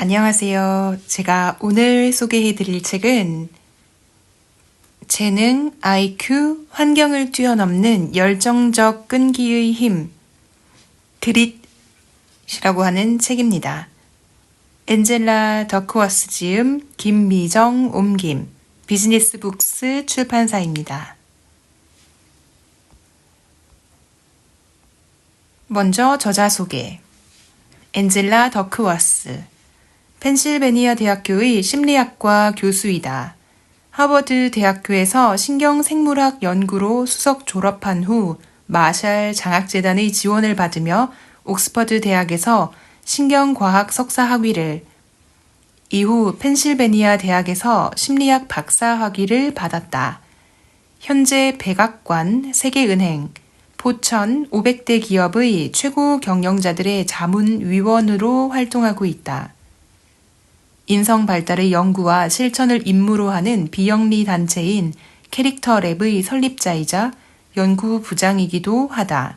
안녕하세요. 제가 오늘 소개해드릴 책은 재능, IQ, 환경을 뛰어넘는 열정적 끈기의 힘, 그릿이라고 하는 책입니다. 엔젤라 더크워스 지음, 김미정 옮김, 비즈니스북스 출판사입니다. 먼저 저자 소개. 엔젤라 더크워스. 펜실베니아 대학교의 심리학과 교수이다. 하버드 대학교에서 신경생물학 연구로 수석 졸업한 후 마샬 장학재단의 지원을 받으며 옥스퍼드 대학에서 신경과학 석사 학위를, 이후 펜실베니아 대학에서 심리학 박사 학위를 받았다. 현재 백악관, 세계은행, 포천 500대 기업의 최고 경영자들의 자문위원으로 활동하고 있다. 인성 발달의 연구와 실천을 임무로 하는 비영리 단체인 캐릭터랩의 설립자이자 연구부장이기도 하다.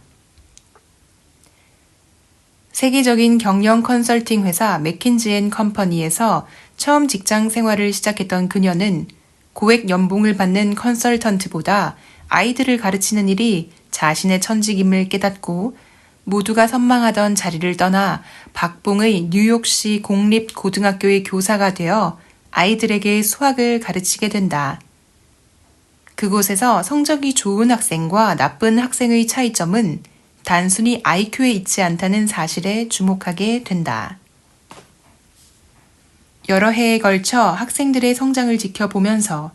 세계적인 경영 컨설팅 회사 맥킨지앤컴퍼니에서 처음 직장 생활을 시작했던 그녀는 고액 연봉을 받는 컨설턴트보다 아이들을 가르치는 일이 자신의 천직임을 깨닫고 모두가 선망하던 자리를 떠나 박봉의 뉴욕시 공립고등학교의 교사가 되어 아이들에게 수학을 가르치게 된다. 그곳에서 성적이 좋은 학생과 나쁜 학생의 차이점은 단순히 IQ에 있지 않다는 사실에 주목하게 된다. 여러 해에 걸쳐 학생들의 성장을 지켜보면서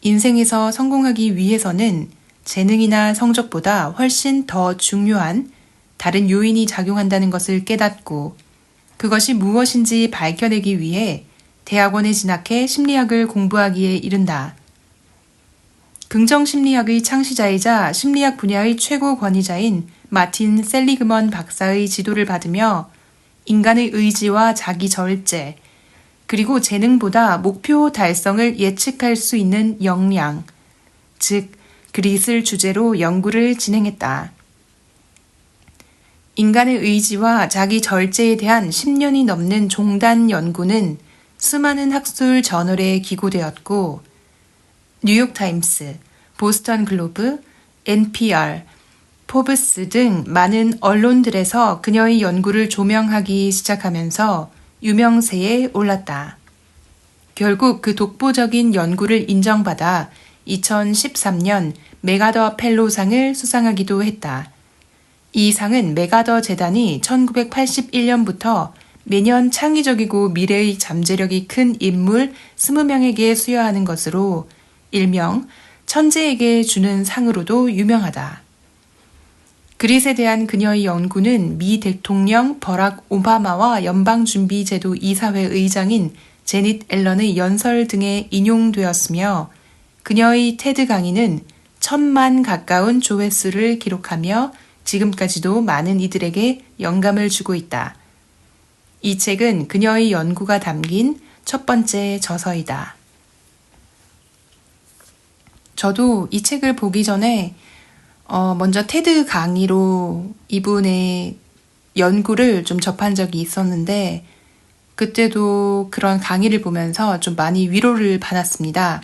인생에서 성공하기 위해서는 재능이나 성적보다 훨씬 더 중요한 다른 요인이 작용한다는 것을 깨닫고 그것이 무엇인지 밝혀내기 위해 대학원에 진학해 심리학을 공부하기에 이른다. 긍정심리학의 창시자이자 심리학 분야의 최고 권위자인 마틴 셀리그먼 박사의 지도를 받으며 인간의 의지와 자기 절제, 그리고 재능보다 목표 달성을 예측할 수 있는 역량, 즉 그릿을 주제로 연구를 진행했다. 인간의 의지와 자기 절제에 대한 10년이 넘는 종단 연구는 수많은 학술 저널에 기고되었고 뉴욕타임스, 보스턴 글로브, NPR, 포브스 등 많은 언론들에서 그녀의 연구를 조명하기 시작하면서 유명세에 올랐다. 결국 그 독보적인 연구를 인정받아 2013년 메가더 펠로상을 수상하기도 했다. 이 상은 메가더 재단이 1981년부터 매년 창의적이고 미래의 잠재력이 큰 인물 20명에게 수여하는 것으로 일명 천재에게 주는 상으로도 유명하다. 그릿에 대한 그녀의 연구는 미 대통령 버락 오바마와 연방준비제도 이사회 의장인 제닛 앨런의 연설 등에 인용되었으며 그녀의 테드 강의는 1000만 가까운 조회수를 기록하며 지금까지도 많은 이들에게 영감을 주고 있다. 이 책은 그녀의 연구가 담긴 첫 번째 저서이다. 저도 이 책을 보기 전에 먼저 테드 강의로 이분의 연구를 좀 접한 적이 있었는데 그때도 그런 강의를 보면서 좀 많이 위로를 받았습니다.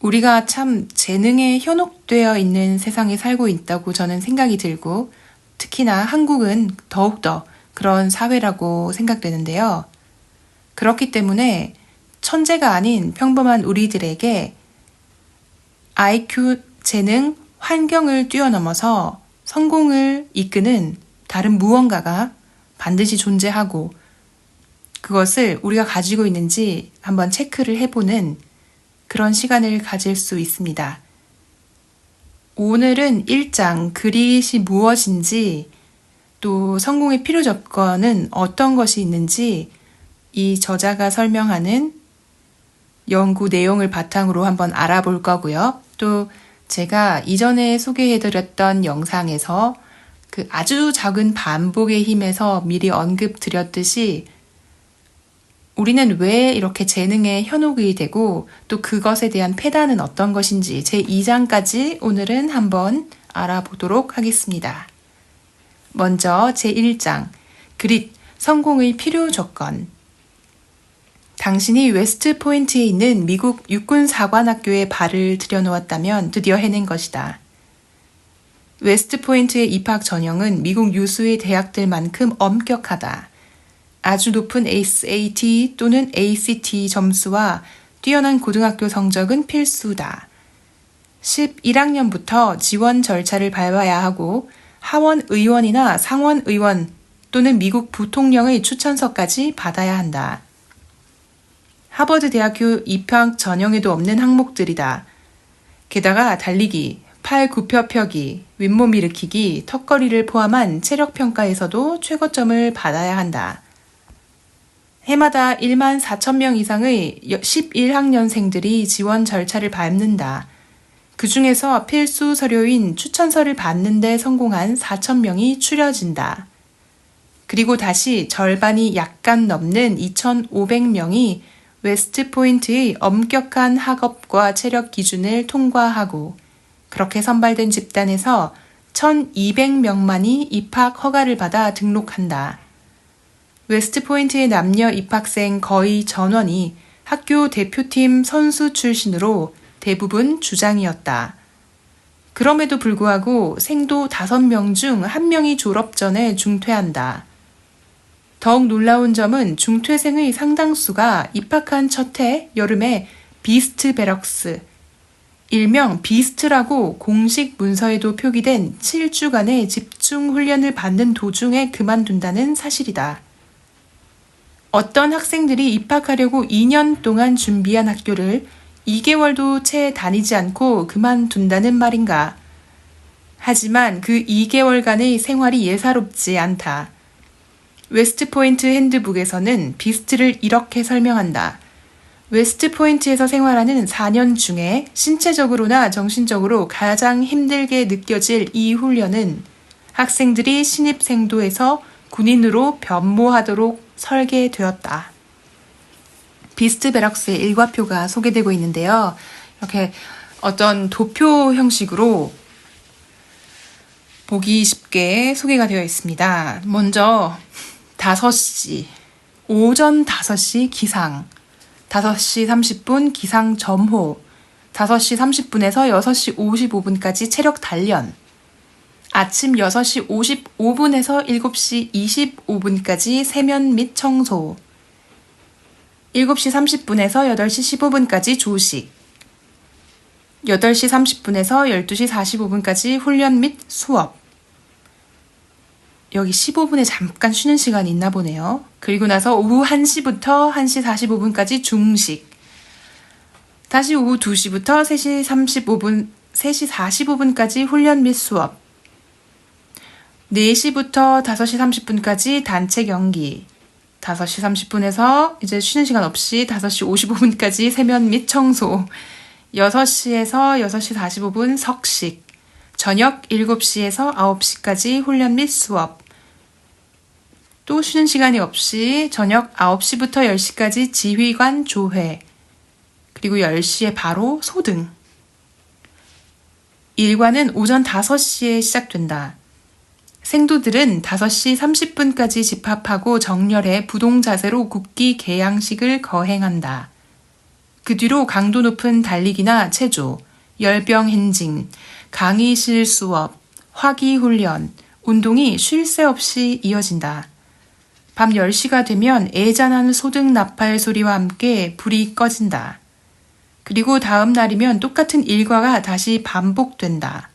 우리가 참 재능에 현혹되어 있는 세상에 살고 있다고 저는 생각이 들고 특히나 한국은 더욱더 그런 사회라고 생각되는데요. 그렇기 때문에 천재가 아닌 평범한 우리들에게 IQ, 재능, 환경을 뛰어넘어서 성공을 이끄는 다른 무언가가 반드시 존재하고 그것을 우리가 가지고 있는지 한번 체크를 해보는 그런 시간을 가질 수 있습니다. 오늘은 1장 그릿이 무엇인지 또 성공의 필요 조건은 어떤 것이 있는지 이 저자가 설명하는 연구 내용을 바탕으로 한번 알아볼 거고요. 또 제가 이전에 소개해드렸던 영상에서 그 아주 작은 반복의 힘에서 미리 언급드렸듯이 우리는 왜 이렇게 재능에 현혹이 되고 또 그것에 대한 패단은 어떤 것인지 제2장까지 오늘은 한번 알아보도록 하겠습니다. 먼저 제1장 그릿, 성공의 필요 조건. 당신이 웨스트 포인트에 있는 미국 육군 사관학교에 발을 들여놓았다면 드디어 해낸 것이다. 웨스트 포인트의 입학 전형은 미국 유수의 대학들만큼 엄격하다. 아주 높은 SAT 또는 ACT 점수와 뛰어난 고등학교 성적은 필수다. 11학년부터 지원 절차를 밟아야 하고 하원 의원이나 상원 의원 또는 미국 부통령의 추천서까지 받아야 한다. 하버드 대학교 입학 전형에도 없는 항목들이다. 게다가 달리기, 팔 굽혀 펴기, 윗몸 일으키기, 턱걸이를 포함한 체력 평가에서도 최고점을 받아야 한다. 해마다 1만 4천 명 이상의 11학년생들이 지원 절차를 밟는다. 그 중에서 필수 서류인 추천서를 받는 데 성공한 4천 명이 추려진다. 그리고 다시 절반이 약간 넘는 2,500명이 웨스트 포인트의 엄격한 학업과 체력 기준을 통과하고 그렇게 선발된 집단에서 1,200명만이 입학 허가를 받아 등록한다. 웨스트 포인트의 남녀 입학생 거의 전원이 학교 대표팀 선수 출신으로 대부분 주장이었다. 그럼에도 불구하고 생도 5명 중 1명이 졸업 전에 중퇴한다. 더욱 놀라운 점은 중퇴생의 상당수가 입학한 첫 해 여름에 비스트 베럭스, 일명 비스트라고 공식 문서에도 표기된 7주간의 집중 훈련을 받는 도중에 그만둔다는 사실이다. 어떤 학생들이 입학하려고 2년 동안 준비한 학교를 2개월도 채 다니지 않고 그만둔다는 말인가. 하지만 그 2개월간의 생활이 예사롭지 않다. 웨스트 포인트 핸드북에서는 비스트를 이렇게 설명한다. 웨스트 포인트에서 생활하는 4년 중에 신체적으로나 정신적으로 가장 힘들게 느껴질 이 훈련은 학생들이 신입생도에서 군인으로 변모하도록 설계되었다. 비스트 베럭스의 일과표가 소개되고 있는데요. 이렇게 어떤 도표 형식으로 보기 쉽게 소개가 되어 있습니다. 먼저 5시, 오전 5시 기상, 5시 30분 기상 점호, 5시 30분에서 6시 55분까지 체력 단련, 아침 6시 55분에서 7시 25분까지 세면 및 청소, 7시 30분에서 8시 15분까지 조식, 8시 30분에서 12시 45분까지 훈련 및 수업. 여기 15분에 잠깐 쉬는 시간이 있나 보네요. 그리고 나서 오후 1시부터 1시 45분까지 중식. 다시 오후 2시부터 3시 45분까지 훈련 및 수업. 4시부터 5시 30분까지 단체 경기. 5시 30분에서 이제 쉬는 시간 없이 5시 55분까지 세면 및 청소. 6시에서 6시 45분 석식. 저녁 7시에서 9시까지 훈련 및 수업. 또 쉬는 시간이 없이 저녁 9시부터 10시까지 지휘관 조회. 그리고 10시에 바로 소등. 일과는 오전 5시에 시작된다. 생도들은 5시 30분까지 집합하고 정렬해 부동 자세로 국기 개양식을 거행한다. 그 뒤로 강도 높은 달리기나 체조, 열병 행진, 강의실 수업, 화기 훈련, 운동이 쉴 새 없이 이어진다. 밤 10시가 되면 애잔한 소등 나팔 소리와 함께 불이 꺼진다. 그리고 다음 날이면 똑같은 일과가 다시 반복된다.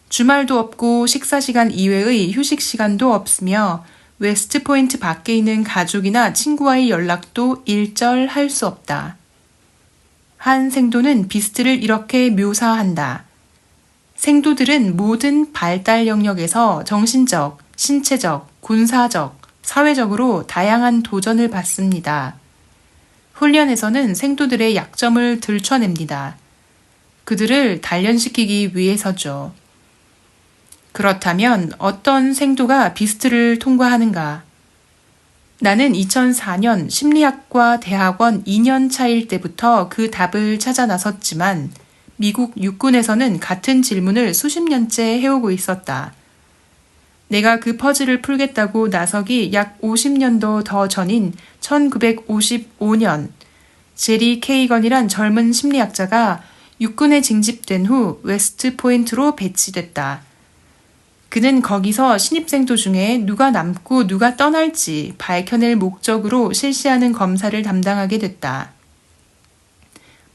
주말도 없고 식사 시간 이외의 휴식 시간도 없으며 웨스트 포인트 밖에 있는 가족이나 친구와의 연락도 일절할 수 없다. 한 생도는 비스트를 이렇게 묘사한다. 생도들은 모든 발달 영역에서 정신적, 신체적, 군사적, 사회적으로 다양한 도전을 받습니다. 훈련에서는 생도들의 약점을 들춰냅니다. 그들을 단련시키기 위해서죠. 그렇다면 어떤 생도가 비스트를 통과하는가? 나는 2004년 심리학과 대학원 2년 차일 때부터 그 답을 찾아 나섰지만 미국 육군에서는 같은 질문을 수십 년째 해오고 있었다. 내가 그 퍼즐을 풀겠다고 나서기 약 50년도 더 전인 1955년, 제리 케이건이란 젊은 심리학자가 육군에 징집된 후 웨스트 포인트로 배치됐다. 그는 거기서 신입생도 중에 누가 남고 누가 떠날지 밝혀낼 목적으로 실시하는 검사를 담당하게 됐다.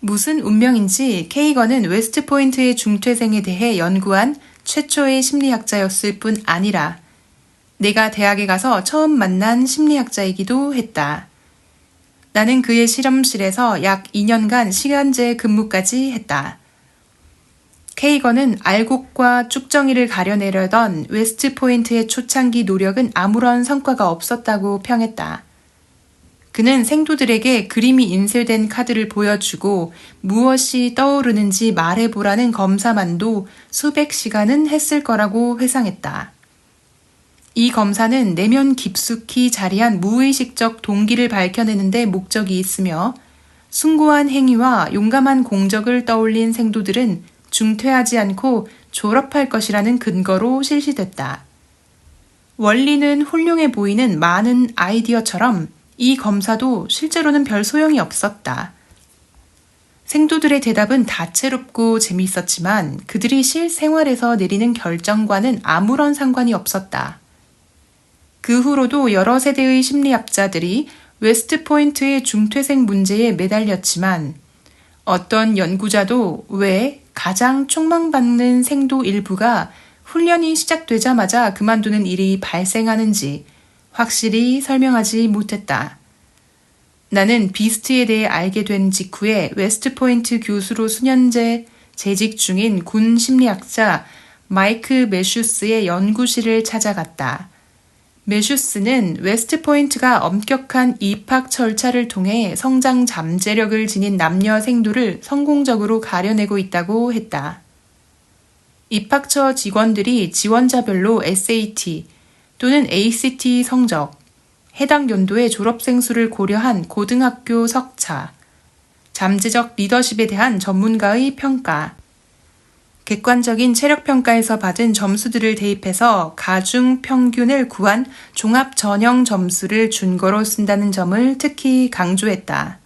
무슨 운명인지 케이건은 웨스트 포인트의 중퇴생에 대해 연구한 최초의 심리학자였을 뿐 아니라 내가 대학에 가서 처음 만난 심리학자이기도 했다. 나는 그의 실험실에서 약 2년간 시간제 근무까지 했다. 케이건은 알곡과 쭉정이를 가려내려던 웨스트 포인트의 초창기 노력은 아무런 성과가 없었다고 평했다. 그는 생도들에게 그림이 인쇄된 카드를 보여주고 무엇이 떠오르는지 말해보라는 검사만도 수백 시간은 했을 거라고 회상했다. 이 검사는 내면 깊숙이 자리한 무의식적 동기를 밝혀내는 데 목적이 있으며 숭고한 행위와 용감한 공적을 떠올린 생도들은 중퇴하지 않고 졸업할 것이라는 근거로 실시됐다. 원리는 훌륭해 보이는 많은 아이디어처럼 이 검사도 실제로는 별 소용이 없었다. 생도들의 대답은 다채롭고 재미있었지만 그들이 실생활에서 내리는 결정과는 아무런 상관이 없었다. 그 후로도 여러 세대의 심리학자들이 웨스트 포인트의 중퇴생 문제에 매달렸지만 어떤 연구자도 왜 가장 촉망받는 생도 일부가 훈련이 시작되자마자 그만두는 일이 발생하는지 확실히 설명하지 못했다. 나는 비스트에 대해 알게 된 직후에 웨스트 포인트 교수로 수년째 재직 중인 군 심리학자 마이크 매슈스의 연구실을 찾아갔다. 매슈스는 웨스트 포인트가 엄격한 입학 절차를 통해 성장 잠재력을 지닌 남녀 생도를 성공적으로 가려내고 있다고 했다. 입학처 직원들이 지원자별로 SAT 또는 ACT 성적, 해당 연도의 졸업생 수를 고려한 고등학교 석차, 잠재적 리더십에 대한 전문가의 평가, 객관적인 체력평가에서 받은 점수들을 대입해서 가중 평균을 구한 종합 전형 점수를 준거로 쓴다는 점을 특히 강조했다.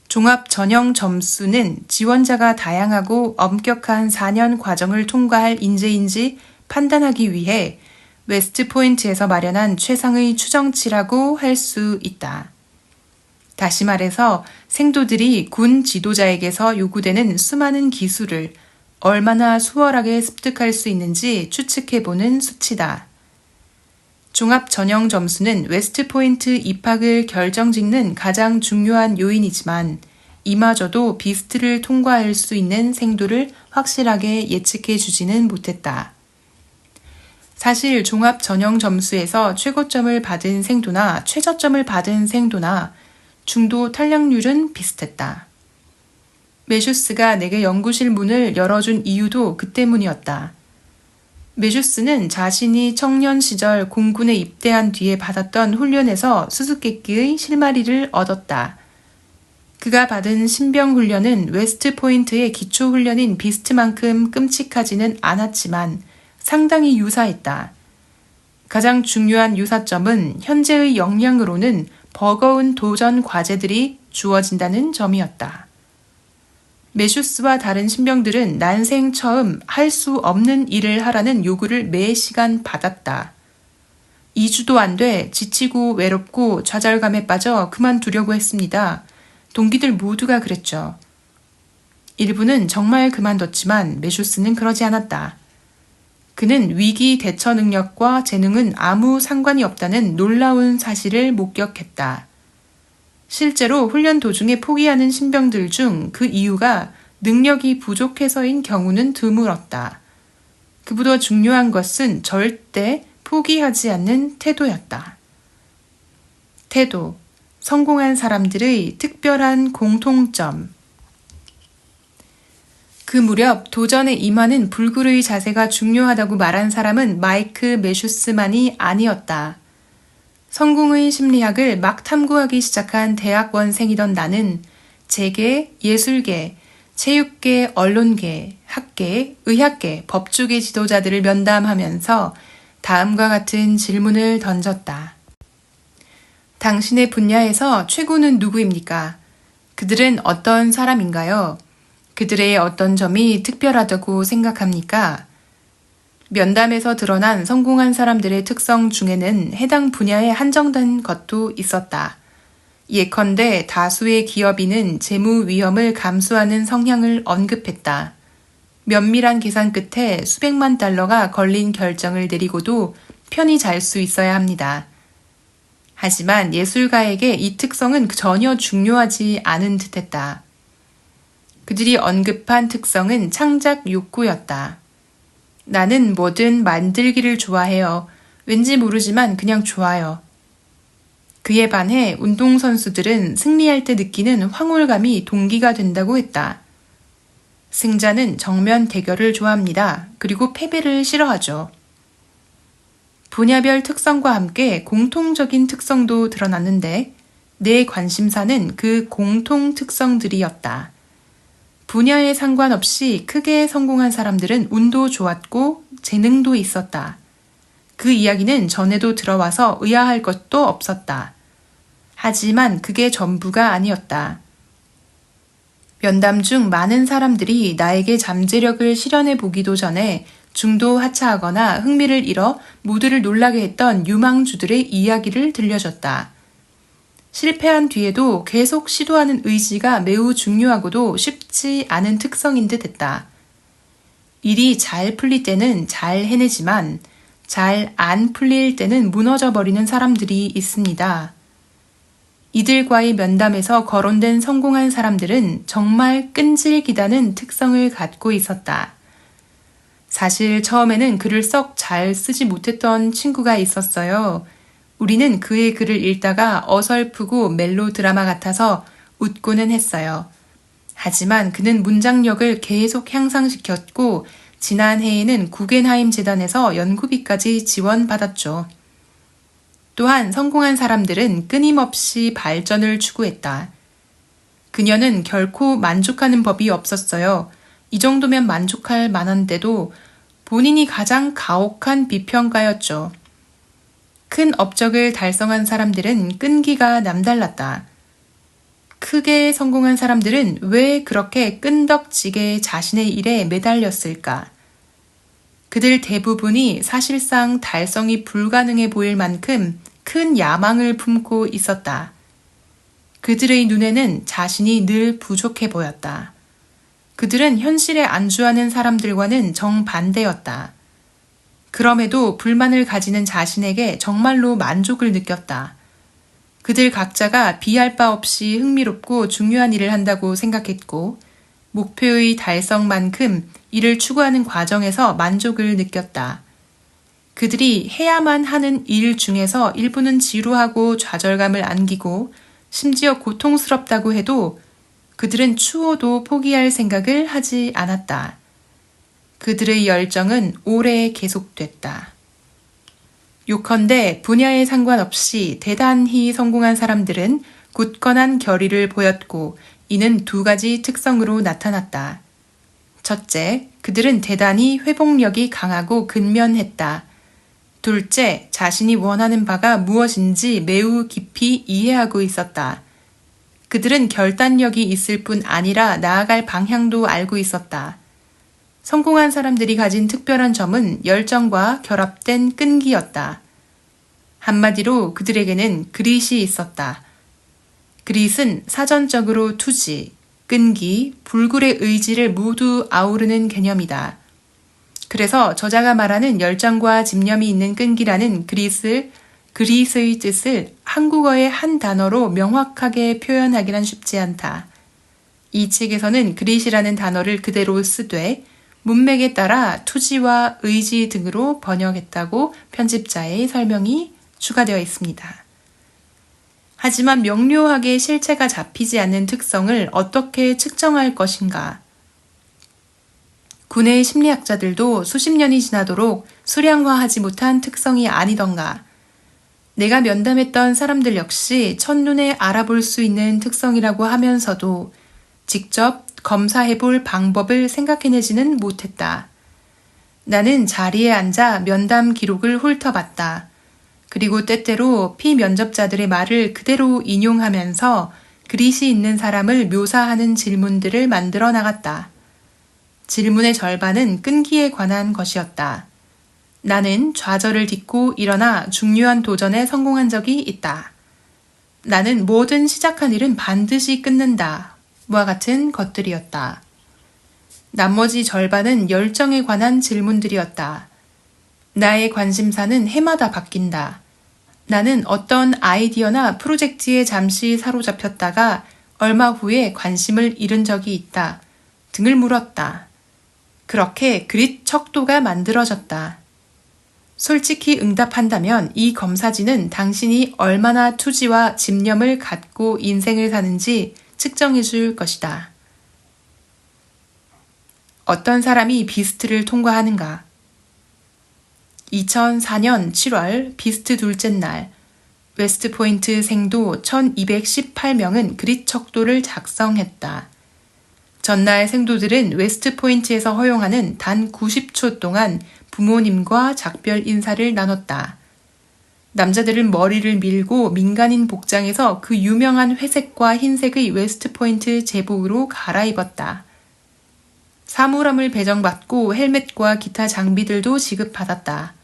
종합 전형 점수는 지원자가 다양하고 엄격한 4년 과정을 통과할 인재인지 판단하기 위해 웨스트 포인트에서 마련한 최상의 추정치라고 할 수 있다. 다시 말해서 생도들이 군 지도자에게서 요구되는 수많은 기술을 얼마나 수월하게 습득할 수 있는지 추측해보는 수치다. 종합 전형 점수는 웨스트 포인트 입학을 결정짓는 가장 중요한 요인이지만 이마저도 비스트를 통과할 수 있는 생도를 확실하게 예측해 주지는 못했다. 사실 종합 전형 점수에서 최고점을 받은 생도나 최저점을 받은 생도나 중도 탈락률은 비슷했다. 매슈스가 내게 연구실 문을 열어준 이유도 그 때문이었다. 매슈스는 자신이 청년 시절 공군에 입대한 뒤에 받았던 훈련에서 수수께끼의 실마리를 얻었다. 그가 받은 신병 훈련은 웨스트 포인트의 기초 훈련인 비스트만큼 끔찍하지는 않았지만 상당히 유사했다. 가장 중요한 유사점은 현재의 역량으로는 버거운 도전 과제들이 주어진다는 점이었다. 매슈스와 다른 신병들은 난생 처음 할 수 없는 일을 하라는 요구를 매 시간 받았다. 2주도 안 돼 지치고 외롭고 좌절감에 빠져 그만두려고 했습니다. 동기들 모두가 그랬죠. 일부는 정말 그만뒀지만 매슈스는 그러지 않았다. 그는 위기 대처 능력과 재능은 아무 상관이 없다는 놀라운 사실을 목격했다. 실제로 훈련 도중에 포기하는 신병들 중 그 이유가 능력이 부족해서인 경우는 드물었다. 그보다 중요한 것은 절대 포기하지 않는 태도였다. 태도, 성공한 사람들의 특별한 공통점. 그 무렵 도전에 임하는 불굴의 자세가 중요하다고 말한 사람은 마이크 매슈스만이 아니었다. 성공의 심리학을 막 탐구하기 시작한 대학원생이던 나는 재계, 예술계, 체육계, 언론계, 학계, 의학계, 법조계 지도자들을 면담하면서 다음과 같은 질문을 던졌다. 당신의 분야에서 최고는 누구입니까? 그들은 어떤 사람인가요? 그들의 어떤 점이 특별하다고 생각합니까? 면담에서 드러난 성공한 사람들의 특성 중에는 해당 분야에 한정된 것도 있었다. 예컨대 다수의 기업인은 재무 위험을 감수하는 성향을 언급했다. 면밀한 계산 끝에 수백만 달러가 걸린 결정을 내리고도 편히 잘 수 있어야 합니다. 하지만 예술가에게 이 특성은 전혀 중요하지 않은 듯했다. 그들이 언급한 특성은 창작 욕구였다. 나는 뭐든 만들기를 좋아해요. 왠지 모르지만 그냥 좋아요. 그에 반해 운동선수들은 승리할 때 느끼는 황홀감이 동기가 된다고 했다. 승자는 정면 대결을 좋아합니다. 그리고 패배를 싫어하죠. 분야별 특성과 함께 공통적인 특성도 드러났는데 내 관심사는 그 공통 특성들이었다. 분야에 상관없이 크게 성공한 사람들은 운도 좋았고 재능도 있었다. 그 이야기는 전에도 들어와서 의아할 것도 없었다. 하지만 그게 전부가 아니었다. 면담 중 많은 사람들이 나에게 잠재력을 실현해 보기도 전에 중도 하차하거나 흥미를 잃어 모두를 놀라게 했던 유망주들의 이야기를 들려줬다. 실패한 뒤에도 계속 시도하는 의지가 매우 중요하고도 쉽지 않은 특성인 듯 했다. 일이 잘 풀릴 때는 잘 해내지만 잘 안 풀릴 때는 무너져 버리는 사람들이 있습니다. 이들과의 면담에서 거론된 성공한 사람들은 정말 끈질기다는 특성을 갖고 있었다. 사실 처음에는 글을 썩 잘 쓰지 못했던 친구가 있었어요. 우리는 그의 글을 읽다가 어설프고 멜로 드라마 같아서 웃고는 했어요. 하지만 그는 문장력을 계속 향상시켰고 지난 해에는 구겐하임 재단에서 연구비까지 지원받았죠. 또한 성공한 사람들은 끊임없이 발전을 추구했다. 그녀는 결코 만족하는 법이 없었어요. 이 정도면 만족할 만한데도 본인이 가장 가혹한 비평가였죠. 큰 업적을 달성한 사람들은 끈기가 남달랐다. 크게 성공한 사람들은 왜 그렇게 끈덕지게 자신의 일에 매달렸을까? 그들 대부분이 사실상 달성이 불가능해 보일 만큼 큰 야망을 품고 있었다. 그들의 눈에는 자신이 늘 부족해 보였다. 그들은 현실에 안주하는 사람들과는 정반대였다. 그럼에도 불만을 가지는 자신에게 정말로 만족을 느꼈다. 그들 각자가 비할 바 없이 흥미롭고 중요한 일을 한다고 생각했고 목표의 달성만큼 이를 추구하는 과정에서 만족을 느꼈다. 그들이 해야만 하는 일 중에서 일부는 지루하고 좌절감을 안기고 심지어 고통스럽다고 해도 그들은 추호도 포기할 생각을 하지 않았다. 그들의 열정은 오래 계속됐다. 요컨대 분야에 상관없이 대단히 성공한 사람들은 굳건한 결의를 보였고 이는 두 가지 특성으로 나타났다. 첫째, 그들은 대단히 회복력이 강하고 근면했다. 둘째, 자신이 원하는 바가 무엇인지 매우 깊이 이해하고 있었다. 그들은 결단력이 있을 뿐 아니라 나아갈 방향도 알고 있었다. 성공한 사람들이 가진 특별한 점은 열정과 결합된 끈기였다. 한마디로 그들에게는 그릿이 있었다. 그릿은 사전적으로 투지, 끈기, 불굴의 의지를 모두 아우르는 개념이다. 그래서 저자가 말하는 열정과 집념이 있는 끈기라는 그릿의 뜻을 한국어의 한 단어로 명확하게 표현하기란 쉽지 않다. 이 책에서는 그릿이라는 단어를 그대로 쓰되 문맥에 따라 투지와 의지 등으로 번역했다고 편집자의 설명이 추가되어 있습니다. 하지만 명료하게 실체가 잡히지 않는 특성을 어떻게 측정할 것인가? 군의 심리학자들도 수십 년이 지나도록 수량화하지 못한 특성이 아니던가. 내가 면담했던 사람들 역시 첫눈에 알아볼 수 있는 특성이라고 하면서도 직접 검사해볼 방법을 생각해내지는 못했다. 나는 자리에 앉아 면담 기록을 훑어봤다. 그리고 때때로 피면접자들의 말을 그대로 인용하면서 그릿이 있는 사람을 묘사하는 질문들을 만들어 나갔다. 질문의 절반은 끈기에 관한 것이었다. 나는 좌절을 딛고 일어나 중요한 도전에 성공한 적이 있다. 나는 뭐든 시작한 일은 반드시 끊는다. 와 같은 것들이었다. 나머지 절반은 열정에 관한 질문들이었다. 나의 관심사는 해마다 바뀐다. 나는 어떤 아이디어나 프로젝트에 잠시 사로잡혔다가 얼마 후에 관심을 잃은 적이 있다. 등을 물었다. 그렇게 그릿 척도가 만들어졌다. 솔직히 응답한다면 이 검사지는 당신이 얼마나 투지와 집념을 갖고 인생을 사는지 측정해 줄 것이다. 어떤 사람이 비스트를 통과하는가? 2004년 7월 비스트 둘째 날, 웨스트포인트 생도 1218명은 그릿 척도를 작성했다. 전날 생도들은 웨스트포인트에서 허용하는 단 90초 동안 부모님과 작별 인사를 나눴다. 남자들은 머리를 밀고 민간인 복장에서 그 유명한 회색과 흰색의 웨스트포인트 제복으로 갈아입었다. 사물함을 배정받고 헬멧과 기타 장비들도 지급받았다.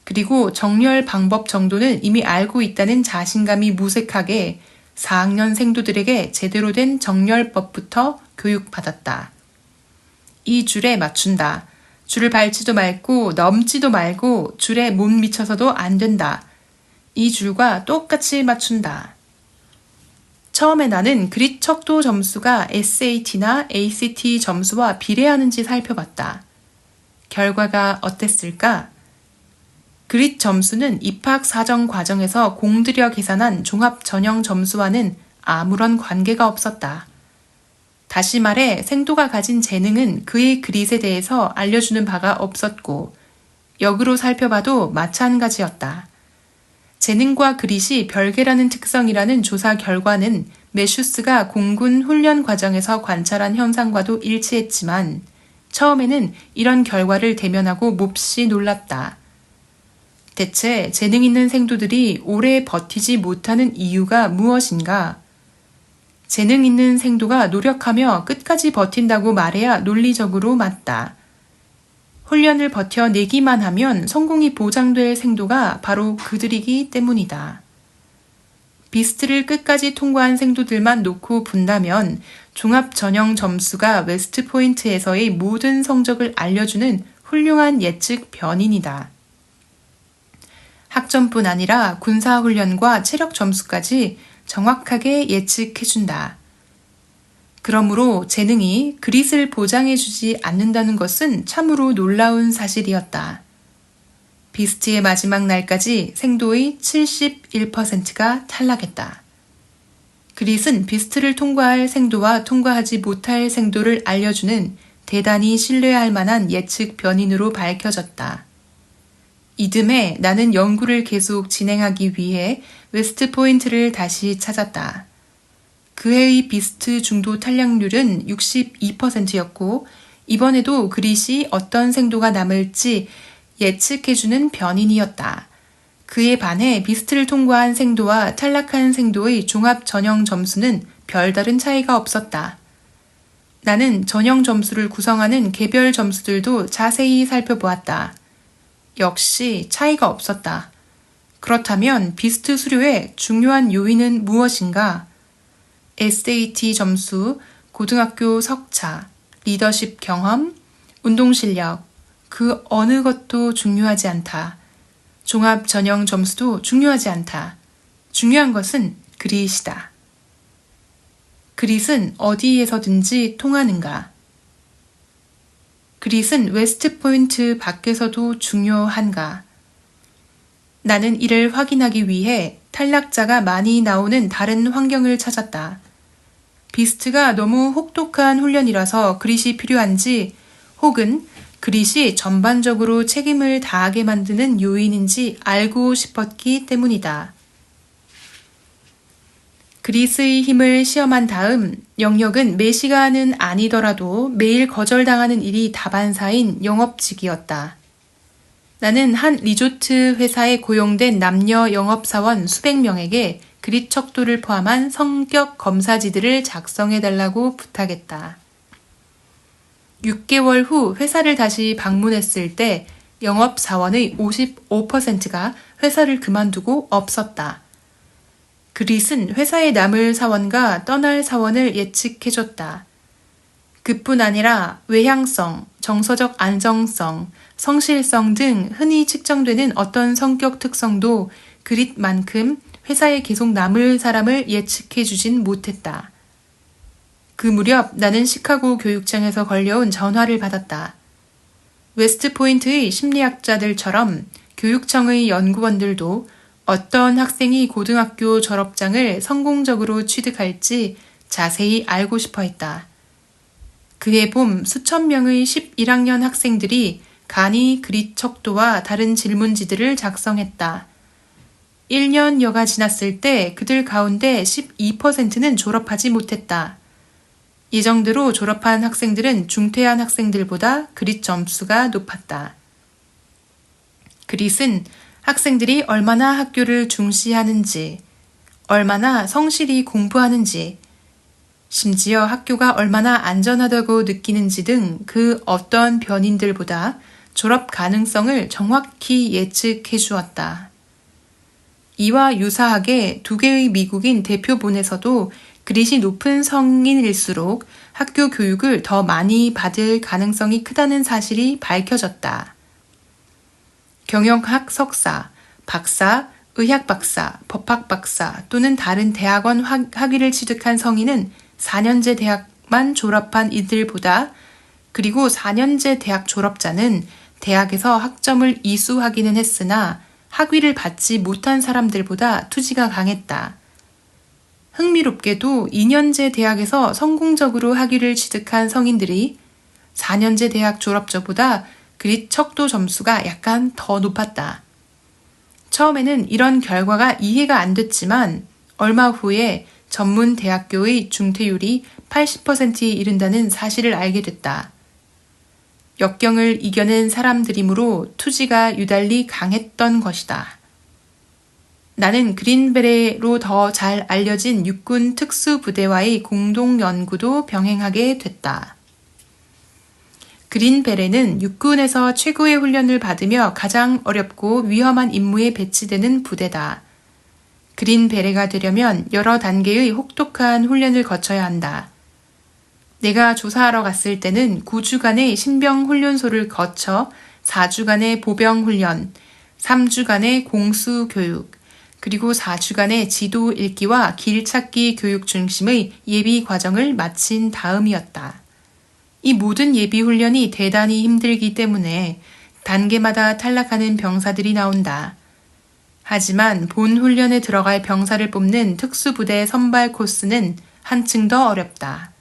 그리고 정렬 방법 정도는 이미 알고 있다는 자신감이 무색하게 4학년 생도들에게 제대로 된 정렬법부터 교육받았다. 이 줄에 맞춘다. 줄을 밟지도 말고 넘지도 말고 줄에 못 미쳐서도 안 된다. 이 줄과 똑같이 맞춘다. 처음에 나는 그릿 척도 점수가 SAT나 ACT 점수와 비례하는지 살펴봤다. 결과가 어땠을까? 그릿 점수는 입학 사정 과정에서 공들여 계산한 종합 전형 점수와는 아무런 관계가 없었다. 다시 말해 생도가 가진 재능은 그의 그릿에 대해서 알려주는 바가 없었고 역으로 살펴봐도 마찬가지였다. 재능과 그릿이 별개라는 특성이라는 조사 결과는 매슈스가 공군 훈련 과정에서 관찰한 현상과도 일치했지만 처음에는 이런 결과를 대면하고 몹시 놀랐다. 대체 재능 있는 생도들이 오래 버티지 못하는 이유가 무엇인가? 재능 있는 생도가 노력하며 끝까지 버틴다고 말해야 논리적으로 맞다. 훈련을 버텨내기만 하면 성공이 보장될 생도가 바로 그들이기 때문이다. 비스트를 끝까지 통과한 생도들만 놓고 본다면 종합 전형 점수가 웨스트포인트에서의 모든 성적을 알려주는 훌륭한 예측 변인이다. 학점뿐 아니라 군사훈련과 체력 점수까지 정확하게 예측해준다. 그러므로 재능이 그릿을 보장해주지 않는다는 것은 참으로 놀라운 사실이었다. 비스트의 마지막 날까지 생도의 71%가 탈락했다. 그릿은 비스트를 통과할 생도와 통과하지 못할 생도를 알려주는 대단히 신뢰할 만한 예측 변인으로 밝혀졌다. 이듬해 나는 연구를 계속 진행하기 위해 웨스트포인트를 다시 찾았다. 그해의 비스트 중도 탈락률은 62%였고 이번에도 그릿이 어떤 생도가 남을지 예측해주는 변인이었다. 그에 반해 비스트를 통과한 생도와 탈락한 생도의 종합 전형 점수는 별다른 차이가 없었다. 나는 전형 점수를 구성하는 개별 점수들도 자세히 살펴보았다. 역시 차이가 없었다. 그렇다면 비스트 수료의 중요한 요인은 무엇인가? SAT 점수, 고등학교 석차, 리더십 경험, 운동 실력, 그 어느 것도 중요하지 않다. 종합 전형 점수도 중요하지 않다. 중요한 것은 그릿이다. 그릿은 어디에서든지 통하는가? 그릿은 웨스트포인트 밖에서도 중요한가? 나는 이를 확인하기 위해 탈락자가 많이 나오는 다른 환경을 찾았다. 비스트가 너무 혹독한 훈련이라서 그릿이 필요한지 혹은 그릿이 전반적으로 책임을 다하게 만드는 요인인지 알고 싶었기 때문이다. 그리스의 힘을 시험한 다음 영역은 매 시간은 아니더라도 매일 거절당하는 일이 다반사인 영업직이었다. 나는 한 리조트 회사에 고용된 남녀 영업사원 수백 명에게 그릿 척도를 포함한 성격 검사지들을 작성해달라고 부탁했다. 6개월 후 회사를 다시 방문했을 때 영업사원의 55%가 회사를 그만두고 없었다. 그릿은 회사에 남을 사원과 떠날 사원을 예측해줬다. 그뿐 아니라 외향성, 정서적 안정성, 성실성 등 흔히 측정되는 어떤 성격 특성도 그릿만큼 회사에 계속 남을 사람을 예측해주진 못했다. 그 무렵 나는 시카고 교육청에서 걸려온 전화를 받았다. 웨스트포인트의 심리학자들처럼 교육청의 연구원들도 어떤 학생이 고등학교 졸업장을 성공적으로 취득할지 자세히 알고 싶어 했다. 그해 봄 수천 명의 11학년 학생들이 간이 그릿 척도와 다른 질문지들을 작성했다. 1년여가 지났을 때 그들 가운데 12%는 졸업하지 못했다. 예정대로 졸업한 학생들은 중퇴한 학생들보다 그릿 점수가 높았다. 그릿은 학생들이 얼마나 학교를 중시하는지, 얼마나 성실히 공부하는지, 심지어 학교가 얼마나 안전하다고 느끼는지 등 그 어떤 변인들보다 졸업 가능성을 정확히 예측해 주었다. 이와 유사하게 두 개의 미국인 대표본에서도 그릿이 높은 성인일수록 학교 교육을 더 많이 받을 가능성이 크다는 사실이 밝혀졌다. 경영학 석사, 박사, 의학 박사, 법학 박사 또는 다른 대학원 학위를 취득한 성인은 4년제 대학만 졸업한 이들보다 그리고 4년제 대학 졸업자는 대학에서 학점을 이수하기는 했으나 학위를 받지 못한 사람들보다 투지가 강했다. 흥미롭게도 2년제 대학에서 성공적으로 학위를 취득한 성인들이 4년제 대학 졸업자보다 그릿 척도 점수가 약간 더 높았다. 처음에는 이런 결과가 이해가 안 됐지만 얼마 후에 전문 대학교의 중퇴율이 80%에 이른다는 사실을 알게 됐다. 역경을 이겨낸 사람들이므로 투지가 유달리 강했던 것이다. 나는 그린베레로 더 잘 알려진 육군 특수부대와의 공동 연구도 병행하게 됐다. 그린베레는 육군에서 최고의 훈련을 받으며 가장 어렵고 위험한 임무에 배치되는 부대다. 그린베레가 되려면 여러 단계의 혹독한 훈련을 거쳐야 한다. 내가 조사하러 갔을 때는 9주간의 신병훈련소를 거쳐 4주간의 보병훈련, 3주간의 공수교육, 그리고 4주간의 지도 읽기와 길찾기 교육 중심의 예비 과정을 마친 다음이었다. 이 모든 예비 훈련이 대단히 힘들기 때문에 단계마다 탈락하는 병사들이 나온다. 하지만 본 훈련에 들어갈 병사를 뽑는 특수부대 선발 코스는 한층 더 어렵다.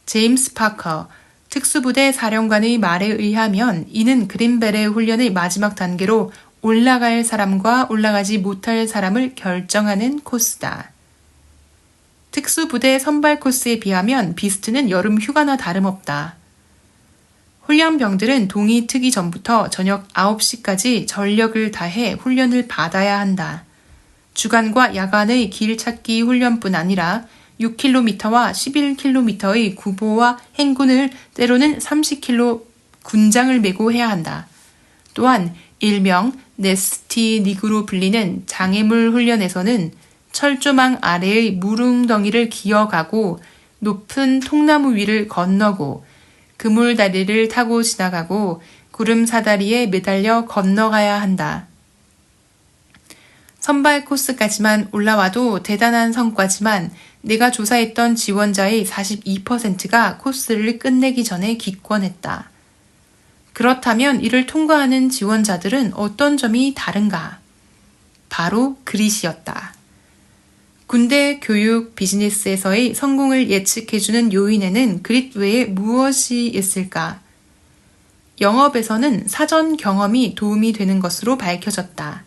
제임스 파커, 특수부대 사령관의 말에 의하면 이는 그린베레 훈련의 마지막 단계로 올라갈 사람과 올라가지 못할 사람을 결정하는 코스다. 특수부대 선발 코스에 비하면 비스트는 여름 휴가나 다름없다. 훈련병들은 동이 트기 전부터 저녁 9시까지 전력을 다해 훈련을 받아야 한다. 주간과 야간의 길 찾기 훈련뿐 아니라 6km와 11km의 구보와 행군을 때로는 30km 군장을 메고 해야 한다. 또한 일명 네스티닉으로 불리는 장애물 훈련에서는 철조망 아래의 무릉덩이를 기어가고 높은 통나무 위를 건너고 그물다리를 타고 지나가고 구름 사다리에 매달려 건너가야 한다. 선발 코스까지만 올라와도 대단한 성과지만 내가 조사했던 지원자의 42%가 코스를 끝내기 전에 기권했다. 그렇다면 이를 통과하는 지원자들은 어떤 점이 다른가? 바로 그릿이었다. 군대, 교육, 비즈니스에서의 성공을 예측해주는 요인에는 그릿 외에 무엇이 있을까? 영업에서는 사전 경험이 도움이 되는 것으로 밝혀졌다.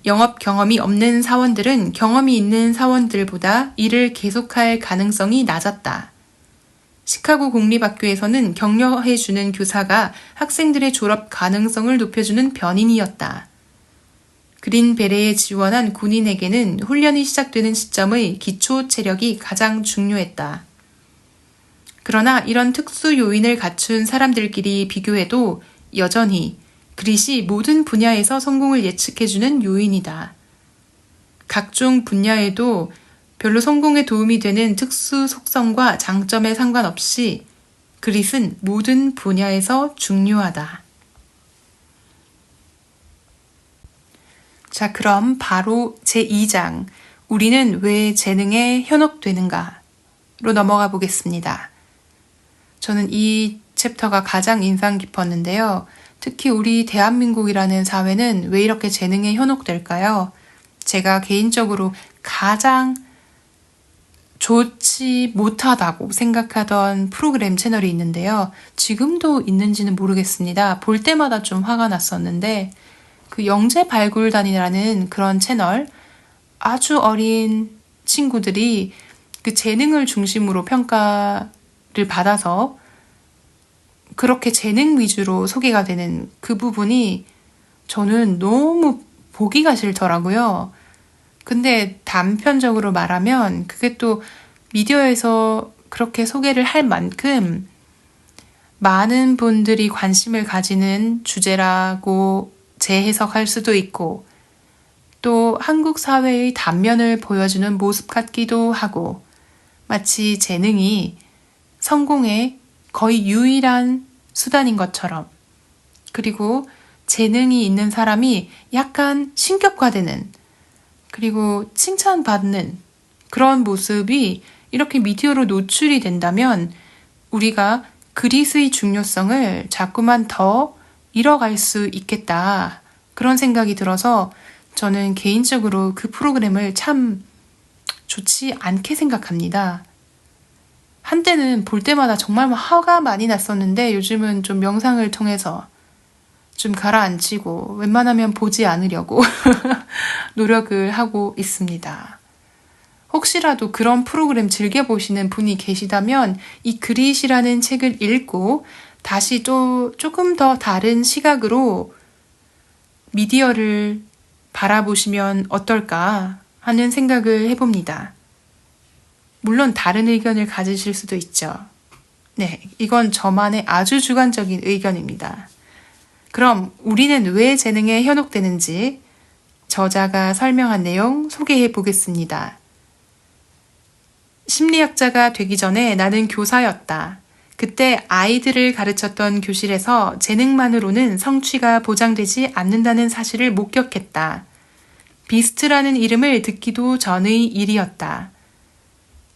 영업 경험이 없는 사원들은 경험이 있는 사원들보다 일을 계속할 가능성이 낮았다. 시카고 공립학교에서는 격려해주는 교사가 학생들의 졸업 가능성을 높여주는 변인이었다. 그린베레에 지원한 군인에게는 훈련이 시작되는 시점의 기초 체력이 가장 중요했다. 그러나 이런 특수 요인을 갖춘 사람들끼리 비교해도 여전히 그릿이 모든 분야에서 성공을 예측해주는 요인이다. 각종 분야에도 별로 성공에 도움이 되는 특수 속성과 장점에 상관없이 그릿은 모든 분야에서 중요하다. 자, 그럼 바로 제2장, 우리는 왜 재능에 현혹되는가로 넘어가 보겠습니다. 저는 이 챕터가 가장 인상 깊었는데요. 특히 우리 대한민국이라는 사회는 왜 이렇게 재능에 현혹될까요? 제가 개인적으로 가장 좋지 못하다고 생각하던 프로그램 채널이 있는데요. 지금도 있는지는 모르겠습니다. 볼 때마다 좀 화가 났었는데 그 영재발굴단이라는 그런 채널, 아주 어린 친구들이 그 재능을 중심으로 평가를 받아서 그렇게 재능 위주로 소개가 되는 그 부분이 저는 너무 보기가 싫더라고요. 근데 단편적으로 말하면 그게 또 미디어에서 그렇게 소개를 할 만큼 많은 분들이 관심을 가지는 주제라고 재해석할 수도 있고 또 한국 사회의 단면을 보여주는 모습 같기도 하고 마치 재능이 성공의 거의 유일한 수단인 것처럼 그리고 재능이 있는 사람이 약간 신격화되는 그리고 칭찬받는 그런 모습이 이렇게 미디어로 노출이 된다면 우리가 그릿의 중요성을 자꾸만 더 잃어갈 수 있겠다. 그런 생각이 들어서 저는 개인적으로 그 프로그램을 참 좋지 않게 생각합니다. 한때는 볼 때마다 정말 화가 많이 났었는데 요즘은 좀 명상을 통해서 좀 가라앉히고 웬만하면 보지 않으려고 노력을 하고 있습니다. 혹시라도 그런 프로그램 즐겨보시는 분이 계시다면 이 그릿이라는 책을 읽고 다시 또 조금 더 다른 시각으로 미디어를 바라보시면 어떨까 하는 생각을 해봅니다. 물론 다른 의견을 가지실 수도 있죠. 네, 이건 저만의 아주 주관적인 의견입니다. 그럼 우리는 왜 재능에 현혹되는지 저자가 설명한 내용 소개해 보겠습니다. 심리학자가 되기 전에 나는 교사였다. 그때 아이들을 가르쳤던 교실에서 재능만으로는 성취가 보장되지 않는다는 사실을 목격했다. 비스트라는 이름을 듣기도 전의 일이었다.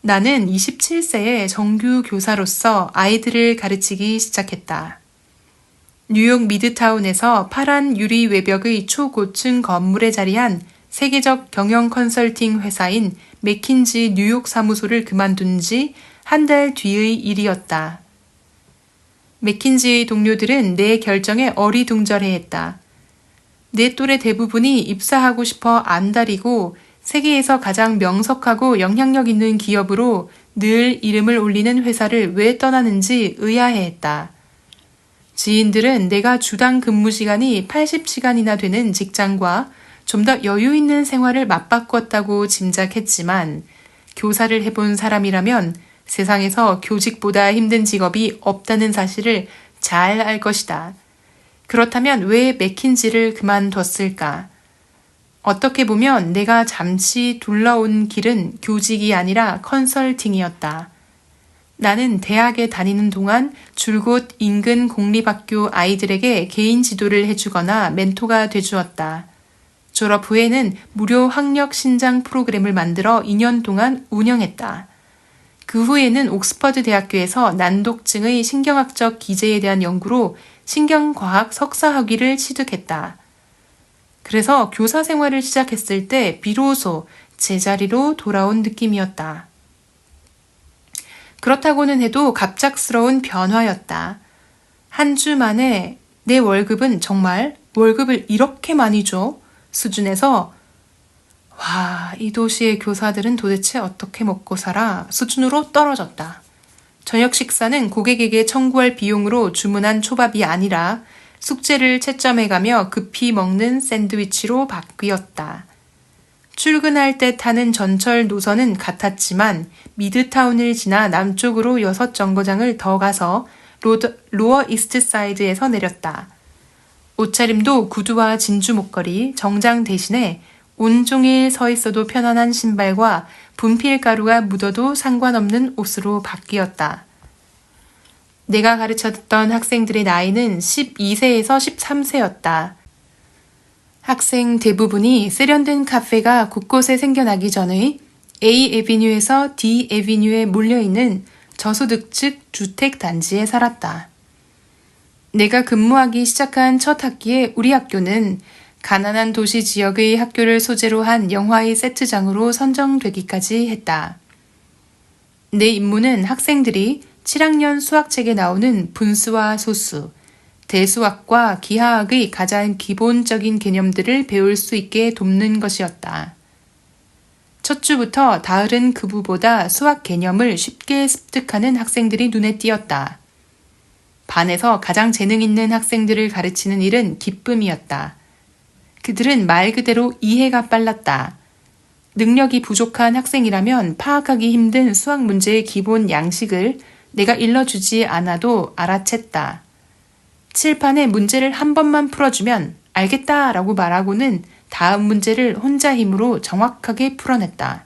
나는 27세에 정규 교사로서 아이들을 가르치기 시작했다. 뉴욕 미드타운에서 파란 유리 외벽의 초고층 건물에 자리한 세계적 경영 컨설팅 회사인 맥킨지 뉴욕 사무소를 그만둔 지 한 달 뒤의 일이었다. 맥킨지의 동료들은 내 결정에 어리둥절해했다. 내 또래 대부분이 입사하고 싶어 안달이고 세계에서 가장 명석하고 영향력 있는 기업으로 늘 이름을 올리는 회사를 왜 떠나는지 의아해했다. 지인들은 내가 주당 근무 시간이 80시간이나 되는 직장과 좀 더 여유 있는 생활을 맞바꿨다고 짐작했지만 교사를 해본 사람이라면 세상에서 교직보다 힘든 직업이 없다는 사실을 잘 알 것이다. 그렇다면 왜 맥킨지를 그만뒀을까? 어떻게 보면 내가 잠시 둘러온 길은 교직이 아니라 컨설팅이었다. 나는 대학에 다니는 동안 줄곧 인근 공립학교 아이들에게 개인 지도를 해주거나 멘토가 돼주었다. 졸업 후에는 무료 학력 신장 프로그램을 만들어 2년 동안 운영했다. 그 후에는 옥스퍼드 대학교에서 난독증의 신경학적 기제에 대한 연구로 신경과학 석사학위를 취득했다. 그래서 교사 생활을 시작했을 때 비로소 제자리로 돌아온 느낌이었다. 그렇다고는 해도 갑작스러운 변화였다. 한 주 만에 내 월급은 정말 월급을 이렇게 많이 줘? 수준에서 와, 이 도시의 교사들은 도대체 어떻게 먹고 살아? 수준으로 떨어졌다. 저녁 식사는 고객에게 청구할 비용으로 주문한 초밥이 아니라 숙제를 채점해가며 급히 먹는 샌드위치로 바뀌었다. 출근할 때 타는 전철 노선은 같았지만 미드타운을 지나 남쪽으로 6정거장을 더 가서 로어 이스트 사이드에서 내렸다. 옷차림도 구두와 진주 목걸이, 정장 대신에 온종일 서 있어도 편안한 신발과 분필가루가 묻어도 상관없는 옷으로 바뀌었다. 내가 가르쳤던 학생들의 나이는 12세에서 13세였다. 학생 대부분이 세련된 카페가 곳곳에 생겨나기 전의 A 에비뉴에서 D 에비뉴에 몰려있는 저소득층 주택 단지에 살았다. 내가 근무하기 시작한 첫 학기에 우리 학교는 가난한 도시 지역의 학교를 소재로 한 영화의 세트장으로 선정되기까지 했다. 내 임무는 학생들이 7학년 수학책에 나오는 분수와 소수, 대수학과 기하학의 가장 기본적인 개념들을 배울 수 있게 돕는 것이었다. 첫 주부터 다른 급부보다 수학 개념을 쉽게 습득하는 학생들이 눈에 띄었다. 반에서 가장 재능 있는 학생들을 가르치는 일은 기쁨이었다. 그들은 말 그대로 이해가 빨랐다. 능력이 부족한 학생이라면 파악하기 힘든 수학 문제의 기본 양식을 내가 일러주지 않아도 알아챘다. 칠판에 문제를 한 번만 풀어주면 알겠다 라고 말하고는 다음 문제를 혼자 힘으로 정확하게 풀어냈다.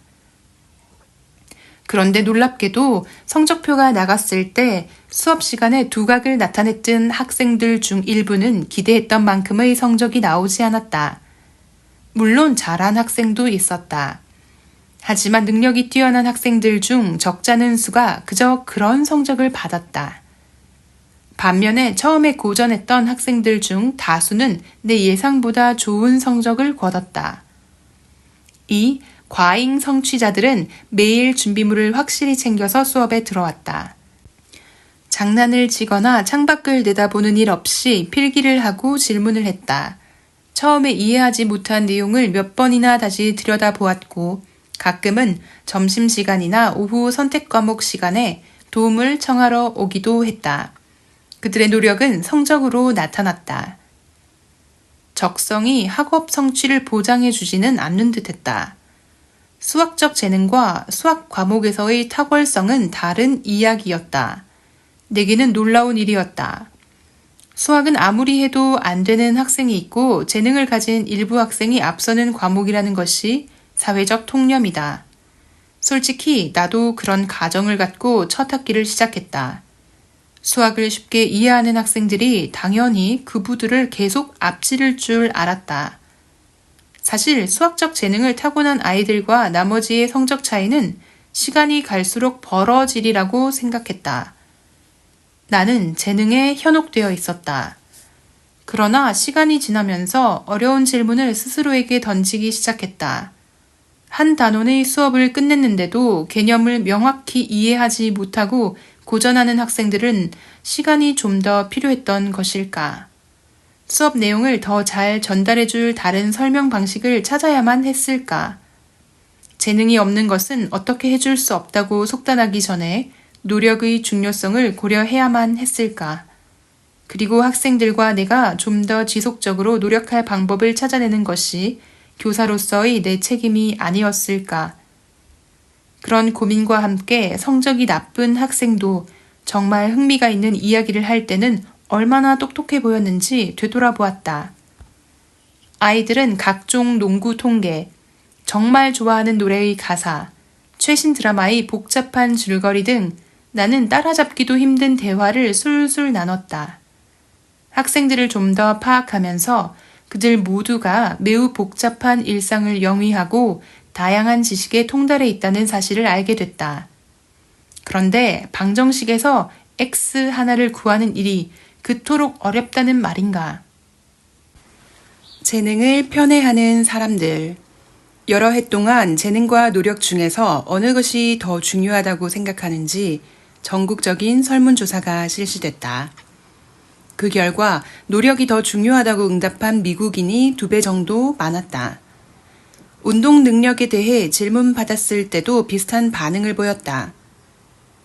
그런데 놀랍게도 성적표가 나갔을 때 수업 시간에 두각을 나타냈던 학생들 중 일부는 기대했던 만큼의 성적이 나오지 않았다. 물론 잘한 학생도 있었다. 하지만 능력이 뛰어난 학생들 중 적잖은 수가 그저 그런 성적을 받았다. 반면에 처음에 고전했던 학생들 중 다수는 내 예상보다 좋은 성적을 거뒀다. 이 과잉 성취자들은 매일 준비물을 확실히 챙겨서 수업에 들어왔다. 장난을 치거나 창밖을 내다보는 일 없이 필기를 하고 질문을 했다. 처음에 이해하지 못한 내용을 몇 번이나 다시 들여다보았고 가끔은 점심시간이나 오후 선택과목 시간에 도움을 청하러 오기도 했다. 그들의 노력은 성적으로 나타났다. 적성이 학업 성취를 보장해 주지는 않는 듯했다. 수학적 재능과 수학 과목에서의 탁월성은 다른 이야기였다. 내게는 놀라운 일이었다. 수학은 아무리 해도 안 되는 학생이 있고 재능을 가진 일부 학생이 앞서는 과목이라는 것이 사회적 통념이다. 솔직히 나도 그런 가정을 갖고 첫 학기를 시작했다. 수학을 쉽게 이해하는 학생들이 당연히 그부들을 계속 앞지를 줄 알았다. 사실 수학적 재능을 타고난 아이들과 나머지의 성적 차이는 시간이 갈수록 벌어지리라고 생각했다. 나는 재능에 현혹되어 있었다. 그러나 시간이 지나면서 어려운 질문을 스스로에게 던지기 시작했다. 한 단원의 수업을 끝냈는데도 개념을 명확히 이해하지 못하고 고전하는 학생들은 시간이 좀 더 필요했던 것일까? 수업 내용을 더 잘 전달해줄 다른 설명 방식을 찾아야만 했을까? 재능이 없는 것은 어떻게 해줄 수 없다고 속단하기 전에 노력의 중요성을 고려해야만 했을까? 그리고 학생들과 내가 좀 더 지속적으로 노력할 방법을 찾아내는 것이 교사로서의 내 책임이 아니었을까? 그런 고민과 함께 성적이 나쁜 학생도 정말 흥미가 있는 이야기를 할 때는 얼마나 똑똑해 보였는지 되돌아보았다. 아이들은 각종 농구 통계, 정말 좋아하는 노래의 가사, 최신 드라마의 복잡한 줄거리 등 나는 따라잡기도 힘든 대화를 술술 나눴다. 학생들을 좀 더 파악하면서 그들 모두가 매우 복잡한 일상을 영위하고 다양한 지식에 통달해 있다는 사실을 알게 됐다. 그런데 방정식에서 x 하나를 구하는 일이 그토록 어렵다는 말인가? 재능을 편애하는 사람들. 여러 해 동안 재능과 노력 중에서 어느 것이 더 중요하다고 생각하는지 전국적인 설문조사가 실시됐다. 그 결과 노력이 더 중요하다고 응답한 미국인이 2배 정도 많았다. 운동 능력에 대해 질문받았을 때도 비슷한 반응을 보였다.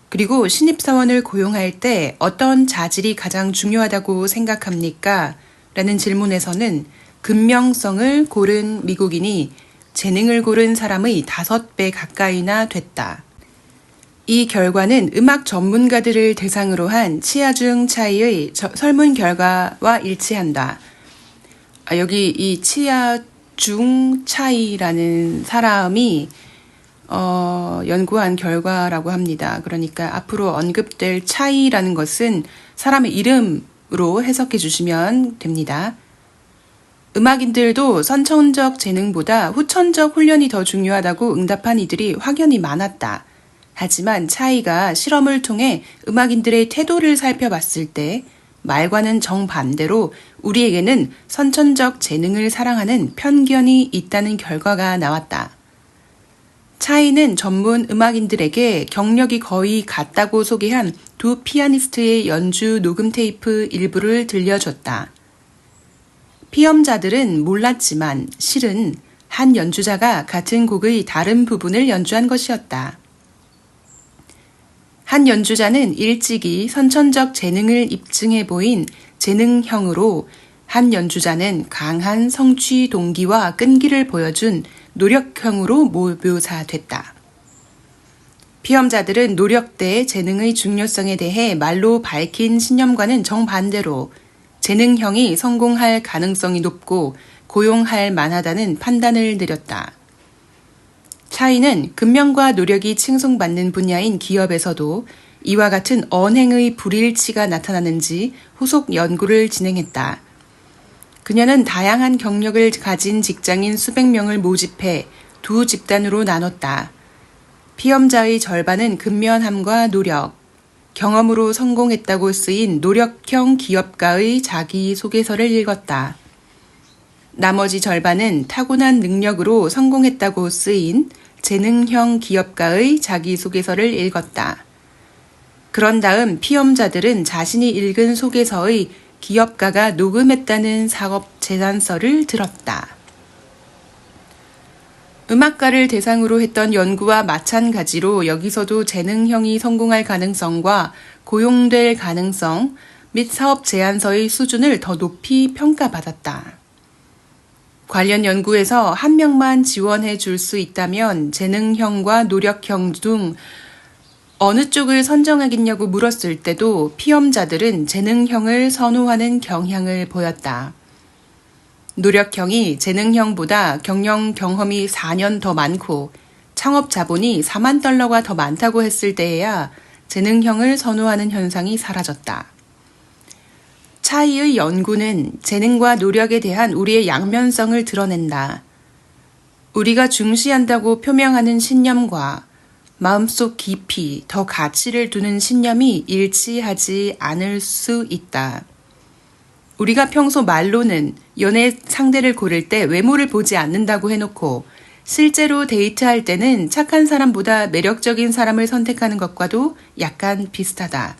그리고 신입사원을 고용할 때 어떤 자질이 가장 중요하다고 생각합니까? 라는 질문에서는 근명성을 고른 미국인이 재능을 고른 사람의 5배 가까이나 됐다. 이 결과는 음악 전문가들을 대상으로 한 치아중 차이의 설문 결과와 일치한다. 여기 이 치아중 차이라는 사람이 연구한 결과라고 합니다. 그러니까 앞으로 언급될 차이라는 것은 사람의 이름으로 해석해 주시면 됩니다. 음악인들도 선천적 재능보다 후천적 훈련이 더 중요하다고 응답한 이들이 확연히 많았다. 하지만 차이가 실험을 통해 음악인들의 태도를 살펴봤을 때 말과는 정반대로 우리에게는 선천적 재능을 사랑하는 편견이 있다는 결과가 나왔다. 차이는 전문 음악인들에게 경력이 거의 같다고 소개한 두 피아니스트의 연주 녹음 테이프 일부를 들려줬다. 피험자들은 몰랐지만 실은 한 연주자가 같은 곡의 다른 부분을 연주한 것이었다. 한 연주자는 일찍이 선천적 재능을 입증해 보인 재능형으로, 한 연주자는 강한 성취 동기와 끈기를 보여준 노력형으로 묘사됐다. 피험자들은 노력대 재능의 중요성에 대해 말로 밝힌 신념과는 정반대로 재능형이 성공할 가능성이 높고 고용할 만하다는 판단을 내렸다. 차이는 근면과 노력이 칭송받는 분야인 기업에서도 이와 같은 언행의 불일치가 나타나는지 후속 연구를 진행했다. 그녀는 다양한 경력을 가진 직장인 수백 명을 모집해 두 집단으로 나눴다. 피험자의 절반은 근면함과 노력, 경험으로 성공했다고 쓰인 노력형 기업가의 자기소개서를 읽었다. 나머지 절반은 타고난 능력으로 성공했다고 쓰인 재능형 기업가의 자기소개서를 읽었다. 그런 다음 피험자들은 자신이 읽은 소개서의 기업가가 녹음했다는 사업 재산서를 들었다. 음악가를 대상으로 했던 연구와 마찬가지로 여기서도 재능형이 성공할 가능성과 고용될 가능성 및 사업 제안서의 수준을 더 높이 평가받았다. 관련 연구에서 한 명만 지원해 줄 수 있다면 재능형과 노력형 중 어느 쪽을 선정하겠냐고 물었을 때도 피험자들은 재능형을 선호하는 경향을 보였다. 노력형이 재능형보다 경영경험이 4년 더 많고 창업 자본이 4만 달러가 더 많다고 했을 때에야 재능형을 선호하는 현상이 사라졌다. 차이의 연구는 재능과 노력에 대한 우리의 양면성을 드러낸다. 우리가 중시한다고 표명하는 신념과 마음속 깊이 더 가치를 두는 신념이 일치하지 않을 수 있다. 우리가 평소 말로는 연애 상대를 고를 때 외모를 보지 않는다고 해놓고 실제로 데이트할 때는 착한 사람보다 매력적인 사람을 선택하는 것과도 약간 비슷하다.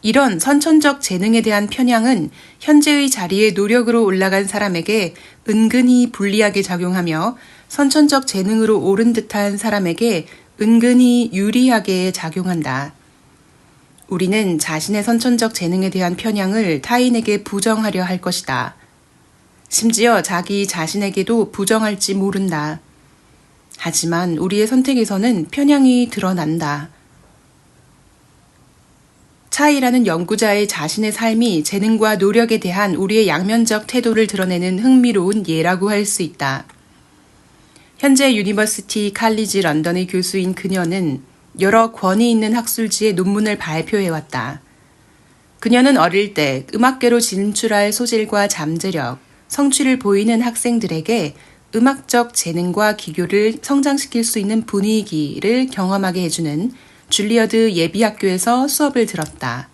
이런 선천적 재능에 대한 편향은 현재의 자리에 노력으로 올라간 사람에게 은근히 불리하게 작용하며 선천적 재능으로 오른 듯한 사람에게 은근히 유리하게 작용한다. 우리는 자신의 선천적 재능에 대한 편향을 타인에게 부정하려 할 것이다. 심지어 자기 자신에게도 부정할지 모른다. 하지만 우리의 선택에서는 편향이 드러난다. 차이라는 연구자의 자신의 삶이 재능과 노력에 대한 우리의 양면적 태도를 드러내는 흥미로운 예라고 할 수 있다. 현재 유니버시티 칼리지 런던의 교수인 그녀는 여러 권위 있는 학술지에 논문을 발표해왔다. 그녀는 어릴 때 음악계로 진출할 소질과 잠재력, 성취를 보이는 학생들에게 음악적 재능과 기교를 성장시킬 수 있는 분위기를 경험하게 해주는 줄리어드 예비학교에서 수업을 들었다.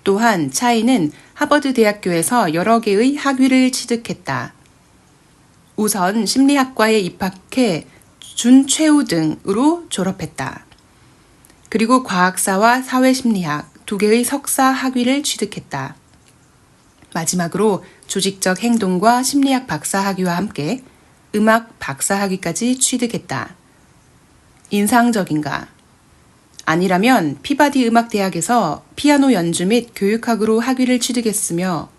또한 차이는 하버드 대학교에서 여러 개의 학위를 취득했다. 우선 심리학과에 입학해 준최우 등으로 졸업했다. 그리고 과학사와 사회심리학 2개의 석사 학위를 취득했다. 마지막으로 조직적 행동과 심리학 박사 학위와 함께 음악 박사학위까지 취득했다. 인상적인가? 아니라면 피바디 음악대학에서 피아노 연주 및 교육학으로 학위를 취득했으며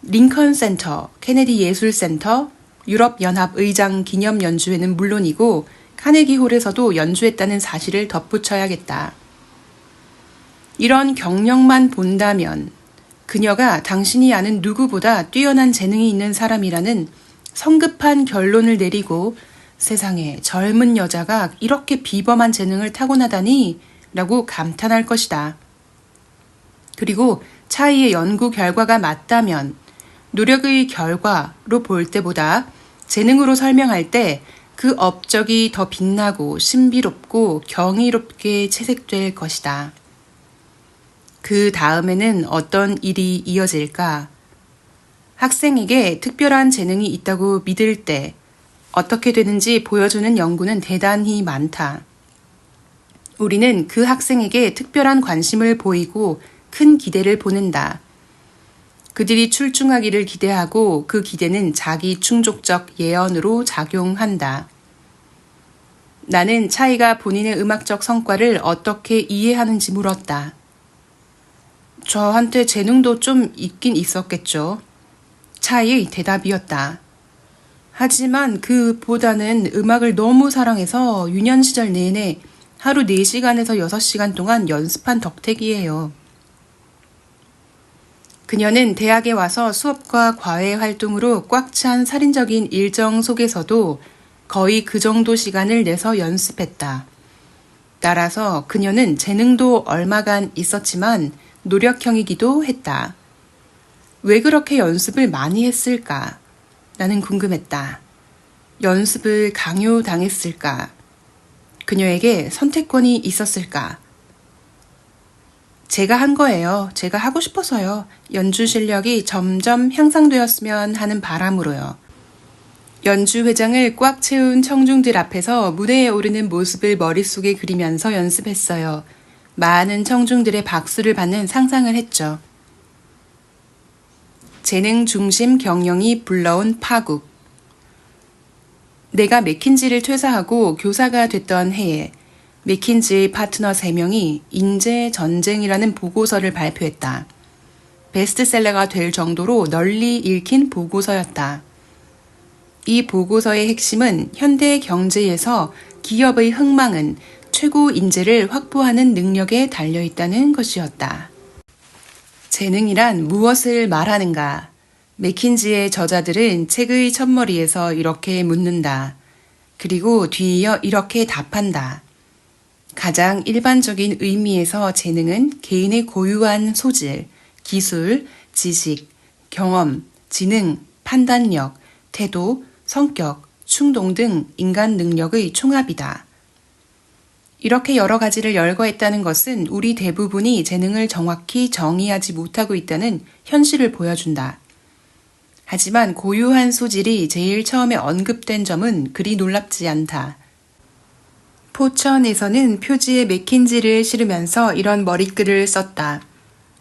링컨 센터, 케네디 예술센터, 유럽연합 의장 기념 연주회는 물론이고 카네기 홀에서도 연주했다는 사실을 덧붙여야겠다. 이런 경력만 본다면 그녀가 당신이 아는 누구보다 뛰어난 재능이 있는 사람이라는 성급한 결론을 내리고 세상에 젊은 여자가 이렇게 비범한 재능을 타고나다니 라고 감탄할 것이다. 그리고 차이의 연구 결과가 맞다면 노력의 결과로 볼 때보다 재능으로 설명할 때 그 업적이 더 빛나고 신비롭고 경이롭게 채색될 것이다. 그 다음에는 어떤 일이 이어질까? 학생에게 특별한 재능이 있다고 믿을 때 어떻게 되는지 보여주는 연구는 대단히 많다. 우리는 그 학생에게 특별한 관심을 보이고 큰 기대를 보낸다. 그들이 출중하기를 기대하고 그 기대는 자기 충족적 예언으로 작용한다. 나는 차이가 본인의 음악적 성과를 어떻게 이해하는지 물었다. 저한테 재능도 좀 있긴 있었겠죠. 차이의 대답이었다. 하지만 그보다는 음악을 너무 사랑해서 유년 시절 내내 하루 4시간에서 6시간 동안 연습한 덕택이에요. 그녀는 대학에 와서 수업과 과외 활동으로 꽉 찬 살인적인 일정 속에서도 거의 그 정도 시간을 내서 연습했다. 따라서 그녀는 재능도 얼마간 있었지만 노력형이기도 했다. 왜 그렇게 연습을 많이 했을까? 나는 궁금했다. 연습을 강요당했을까? 그녀에게 선택권이 있었을까? 제가 한 거예요. 제가 하고 싶어서요. 연주 실력이 점점 향상되었으면 하는 바람으로요. 연주 회장을 꽉 채운 청중들 앞에서 무대에 오르는 모습을 머릿속에 그리면서 연습했어요. 많은 청중들의 박수를 받는 상상을 했죠. 재능 중심 경영이 불러온 파국. 내가 맥킨지를 퇴사하고 교사가 됐던 해에 맥킨지의 파트너 3명이 인재 전쟁이라는 보고서를 발표했다. 베스트셀러가 될 정도로 널리 읽힌 보고서였다. 이 보고서의 핵심은 현대 경제에서 기업의 흥망은 최고 인재를 확보하는 능력에 달려있다는 것이었다. 재능이란 무엇을 말하는가? 맥킨지의 저자들은 책의 첫머리에서 이렇게 묻는다. 그리고 뒤이어 이렇게 답한다. 가장 일반적인 의미에서 재능은 개인의 고유한 소질, 기술, 지식, 경험, 지능, 판단력, 태도, 성격, 충동 등 인간 능력의 총합이다. 이렇게 여러 가지를 열거했다는 것은 우리 대부분이 재능을 정확히 정의하지 못하고 있다는 현실을 보여준다. 하지만 고유한 소질이 제일 처음에 언급된 점은 그리 놀랍지 않다. 포천에서는 표지에 맥킨지를 실으면서 이런 머리글을 썼다.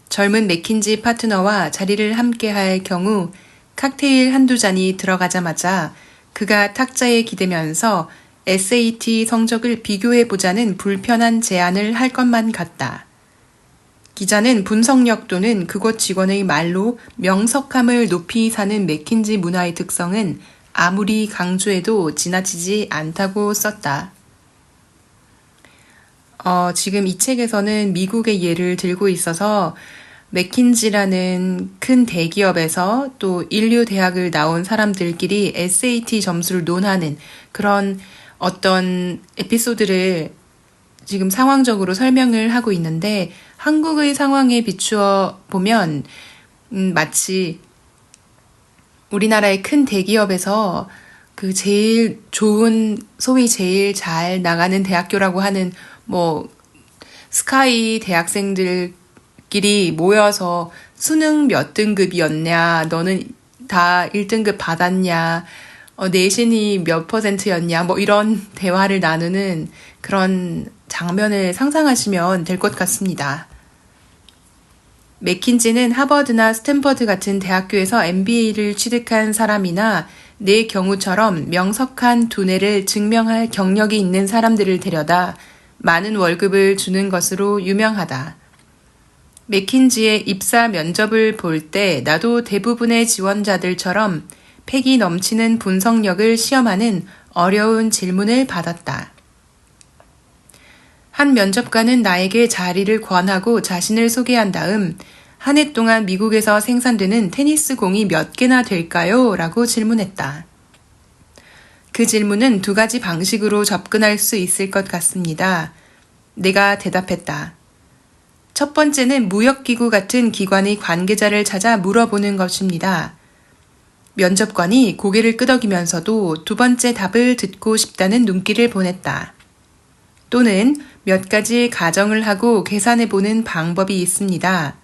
젊은 맥킨지 파트너와 자리를 함께 할 경우 칵테일 한두 잔이 들어가자마자 그가 탁자에 기대면서 SAT 성적을 비교해보자는 불편한 제안을 할 것만 같다. 기자는 분석력 또는 그곳 직원의 말로 명석함을 높이 사는 맥킨지 문화의 특성은 아무리 강조해도 지나치지 않다고 썼다. 지금 이 책에서는 미국의 예를 들고 있어서 맥킨지라는 큰 대기업에서 또 인류 대학을 나온 사람들끼리 SAT 점수를 논하는 그런 어떤 에피소드를 지금 상황적으로 설명을 하고 있는데 한국의 상황에 비추어 보면 마치 우리나라의 큰 대기업에서 그 제일 좋은 소위 제일 잘 나가는 대학교라고 하는 뭐 스카이 대학생들끼리 모여서 수능 몇 등급이었냐, 너는 다 1등급 받았냐, 내신이 몇 %였냐, 뭐 이런 대화를 나누는 그런 장면을 상상하시면 될 것 같습니다. 맥킨지는 하버드나 스탠퍼드 같은 대학교에서 MBA를 취득한 사람이나 내 경우처럼 명석한 두뇌를 증명할 경력이 있는 사람들을 데려다 많은 월급을 주는 것으로 유명하다. 맥킨지의 입사 면접을 볼 때 나도 대부분의 지원자들처럼 패기 넘치는 분석력을 시험하는 어려운 질문을 받았다. 한 면접관은 나에게 자리를 권하고 자신을 소개한 다음 한 해 동안 미국에서 생산되는 테니스 공이 몇 개나 될까요? 라고 질문했다. 그 질문은 두 가지 방식으로 접근할 수 있을 것 같습니다. 내가 대답했다. 첫 번째는 무역기구 같은 기관의 관계자를 찾아 물어보는 것입니다. 면접관이 고개를 끄덕이면서도 두 번째 답을 듣고 싶다는 눈길을 보냈다. 또는 몇 가지 가정을 하고 계산해보는 방법이 있습니다.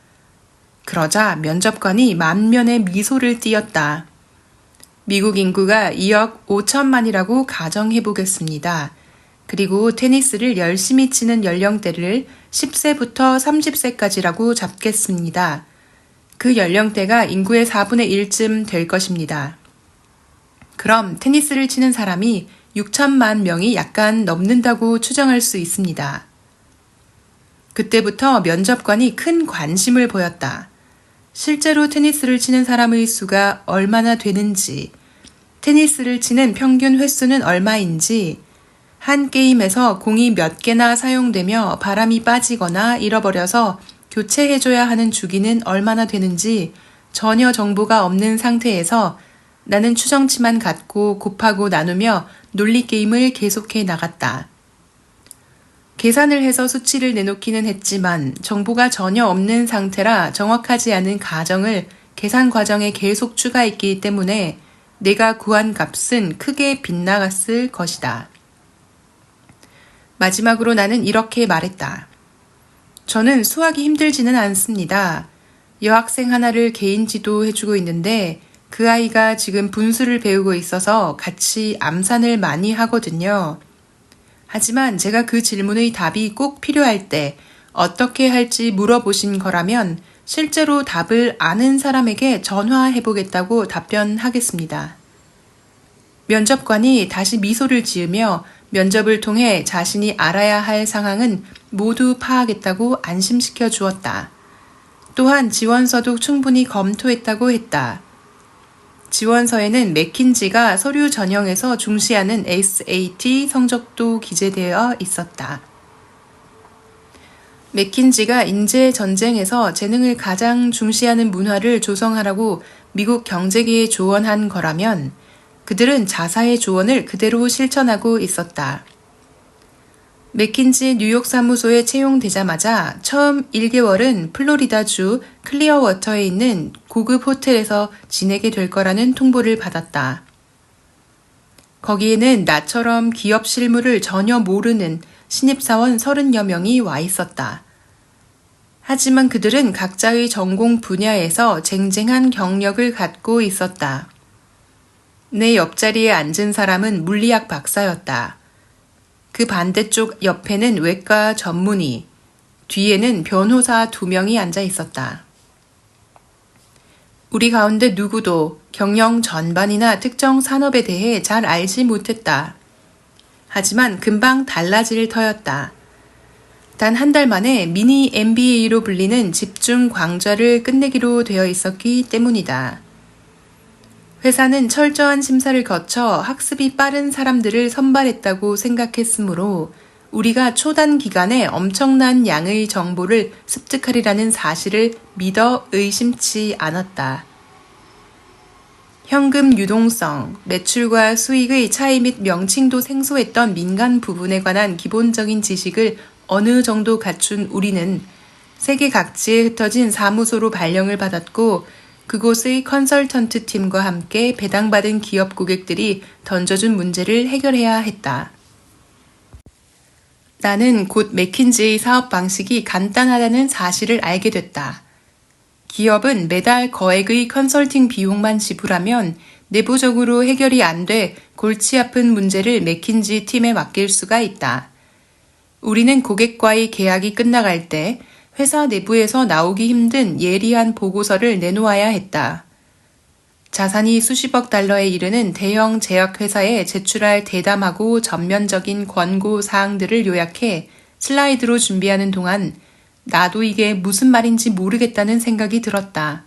그러자 면접관이 만면의 미소를 띄었다. 미국 인구가 2억 5천만이라고 가정해보겠습니다. 그리고 테니스를 열심히 치는 연령대를 10세부터 30세까지라고 잡겠습니다. 그 연령대가 인구의 4분의 1쯤 될 것입니다. 그럼 테니스를 치는 사람이 6천만 명이 약간 넘는다고 추정할 수 있습니다. 그때부터 면접관이 큰 관심을 보였다. 실제로 테니스를 치는 사람의 수가 얼마나 되는지, 테니스를 치는 평균 횟수는 얼마인지, 한 게임에서 공이 몇 개나 사용되며 바람이 빠지거나 잃어버려서 교체해줘야 하는 주기는 얼마나 되는지 전혀 정보가 없는 상태에서 나는 추정치만 갖고 곱하고 나누며 논리게임을 계속해 나갔다. 계산을 해서 수치를 내놓기는 했지만 정보가 전혀 없는 상태라 정확하지 않은 가정을 계산 과정에 계속 추가했기 때문에 내가 구한 값은 크게 빗나갔을 것이다. 마지막으로 나는 이렇게 말했다. 저는 수학이 힘들지는 않습니다. 여학생 하나를 개인 지도해주고 있는데 그 아이가 지금 분수를 배우고 있어서 같이 암산을 많이 하거든요. 하지만 제가 그 질문의 답이 꼭 필요할 때 어떻게 할지 물어보신 거라면 실제로 답을 아는 사람에게 전화해보겠다고 답변하겠습니다. 면접관이 다시 미소를 지으며 면접을 통해 자신이 알아야 할 상황은 모두 파악했다고 안심시켜 주었다. 또한 지원서도 충분히 검토했다고 했다. 지원서에는 맥킨지가 서류 전형에서 중시하는 SAT 성적도 기재되어 있었다. 맥킨지가 인재 전쟁에서 재능을 가장 중시하는 문화를 조성하라고 미국 경제계에 조언한 거라면 그들은 자사의 조언을 그대로 실천하고 있었다. 맥킨지 뉴욕 사무소에 채용되자마자 처음 1개월은 플로리다주 클리어워터에 있는 고급 호텔에서 지내게 될 거라는 통보를 받았다. 거기에는 나처럼 기업 실무를 전혀 모르는 신입사원 30여 명이 와 있었다. 하지만 그들은 각자의 전공 분야에서 쟁쟁한 경력을 갖고 있었다. 내 옆자리에 앉은 사람은 물리학 박사였다. 그 반대쪽 옆에는 외과 전문의, 뒤에는 변호사 2명이 앉아 있었다. 우리 가운데 누구도 경영 전반이나 특정 산업에 대해 잘 알지 못했다. 하지만 금방 달라질 터였다. 단 한 달 만에 미니 MBA로 불리는 집중 강좌를 끝내기로 되어 있었기 때문이다. 회사는 철저한 심사를 거쳐 학습이 빠른 사람들을 선발했다고 생각했으므로 우리가 초단 기간에 엄청난 양의 정보를 습득하리라는 사실을 믿어 의심치 않았다. 현금 유동성, 매출과 수익의 차이 및 명칭도 생소했던 민간 부분에 관한 기본적인 지식을 어느 정도 갖춘 우리는 세계 각지에 흩어진 사무소로 발령을 받았고 그곳의 컨설턴트 팀과 함께 배당받은 기업 고객들이 던져준 문제를 해결해야 했다. 나는 곧 맥킨지의 사업 방식이 간단하다는 사실을 알게 됐다. 기업은 매달 거액의 컨설팅 비용만 지불하면 내부적으로 해결이 안 돼 골치 아픈 문제를 맥킨지 팀에 맡길 수가 있다. 우리는 고객과의 계약이 끝나갈 때 회사 내부에서 나오기 힘든 예리한 보고서를 내놓아야 했다. 자산이 수십억 달러에 이르는 대형 제약회사에 제출할 대담하고 전면적인 권고 사항들을 요약해 슬라이드로 준비하는 동안 나도 이게 무슨 말인지 모르겠다는 생각이 들었다.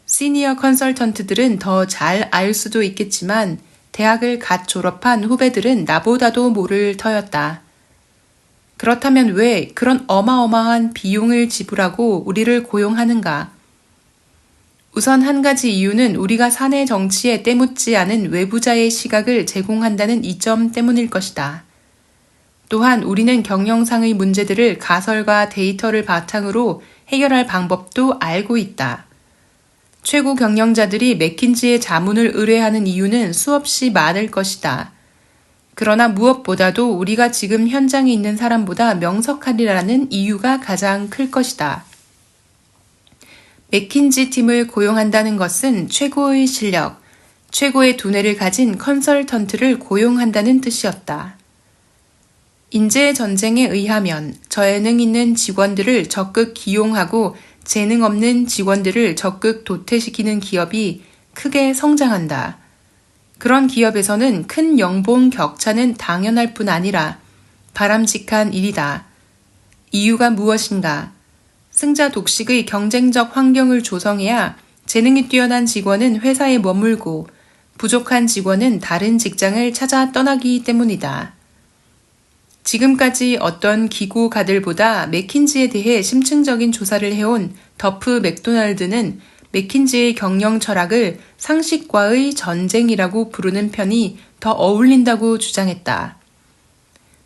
시니어 컨설턴트들은 더 잘 알 수도 있겠지만 대학을 갓 졸업한 후배들은 나보다도 모를 터였다. 그렇다면 왜 그런 어마어마한 비용을 지불하고 우리를 고용하는가? 우선 한 가지 이유는 우리가 사내 정치에 때묻지 않은 외부자의 시각을 제공한다는 이점 때문일 것이다. 또한 우리는 경영상의 문제들을 가설과 데이터를 바탕으로 해결할 방법도 알고 있다. 최고 경영자들이 맥킨지의 자문을 의뢰하는 이유는 수없이 많을 것이다. 그러나 무엇보다도 우리가 지금 현장에 있는 사람보다 명석하리라는 이유가 가장 클 것이다. 맥킨지 팀을 고용한다는 것은 최고의 실력, 최고의 두뇌를 가진 컨설턴트를 고용한다는 뜻이었다. 인재 전쟁에 의하면 저예능 있는 직원들을 적극 기용하고 재능 없는 직원들을 적극 도태시키는 기업이 크게 성장한다. 그런 기업에서는 큰 연봉 격차는 당연할 뿐 아니라 바람직한 일이다. 이유가 무엇인가? 승자 독식의 경쟁적 환경을 조성해야 재능이 뛰어난 직원은 회사에 머물고 부족한 직원은 다른 직장을 찾아 떠나기 때문이다. 지금까지 어떤 기고가들보다 맥킨지에 대해 심층적인 조사를 해온 더프 맥도날드는 맥킨지의 경영 철학을 상식과의 전쟁이라고 부르는 편이 더 어울린다고 주장했다.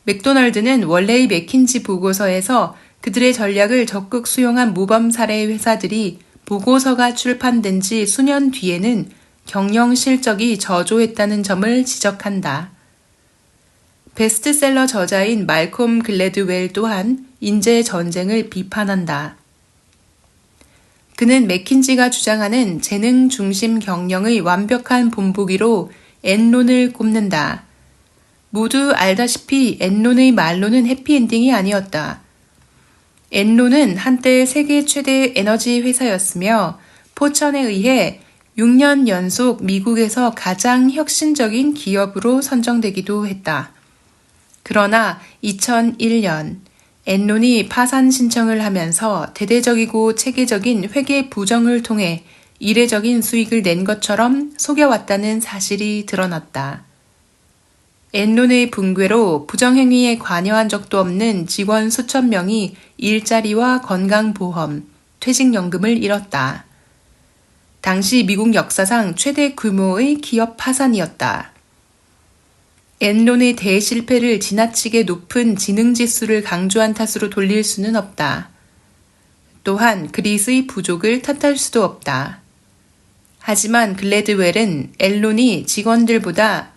맥도날드는 원래의 맥킨지 보고서에서 그들의 전략을 적극 수용한 모범 사례 회사들이 보고서가 출판된 지 수년 뒤에는 경영 실적이 저조했다는 점을 지적한다. 베스트셀러 저자인 말콤 글래드웰 또한 인재 전쟁을 비판한다. 그는 맥킨지가 주장하는 재능 중심 경영의 완벽한 본보기로 엔론을 꼽는다. 모두 알다시피 엔론의 말로는 해피엔딩이 아니었다. 엔론은 한때 세계 최대 에너지 회사였으며 포천에 의해 6년 연속 미국에서 가장 혁신적인 기업으로 선정되기도 했다. 그러나 2001년 엔론이 파산 신청을 하면서 대대적이고 체계적인 회계 부정을 통해 이례적인 수익을 낸 것처럼 속여왔다는 사실이 드러났다. 엔론의 붕괴로 부정행위에 관여한 적도 없는 직원 수천 명이 일자리와 건강보험, 퇴직연금을 잃었다. 당시 미국 역사상 최대 규모의 기업 파산이었다. 엔론의 대실패를 지나치게 높은 지능지수를 강조한 탓으로 돌릴 수는 없다. 또한 그릿의 부족을 탓할 수도 없다. 하지만 글래드웰은 엔론이 직원들보다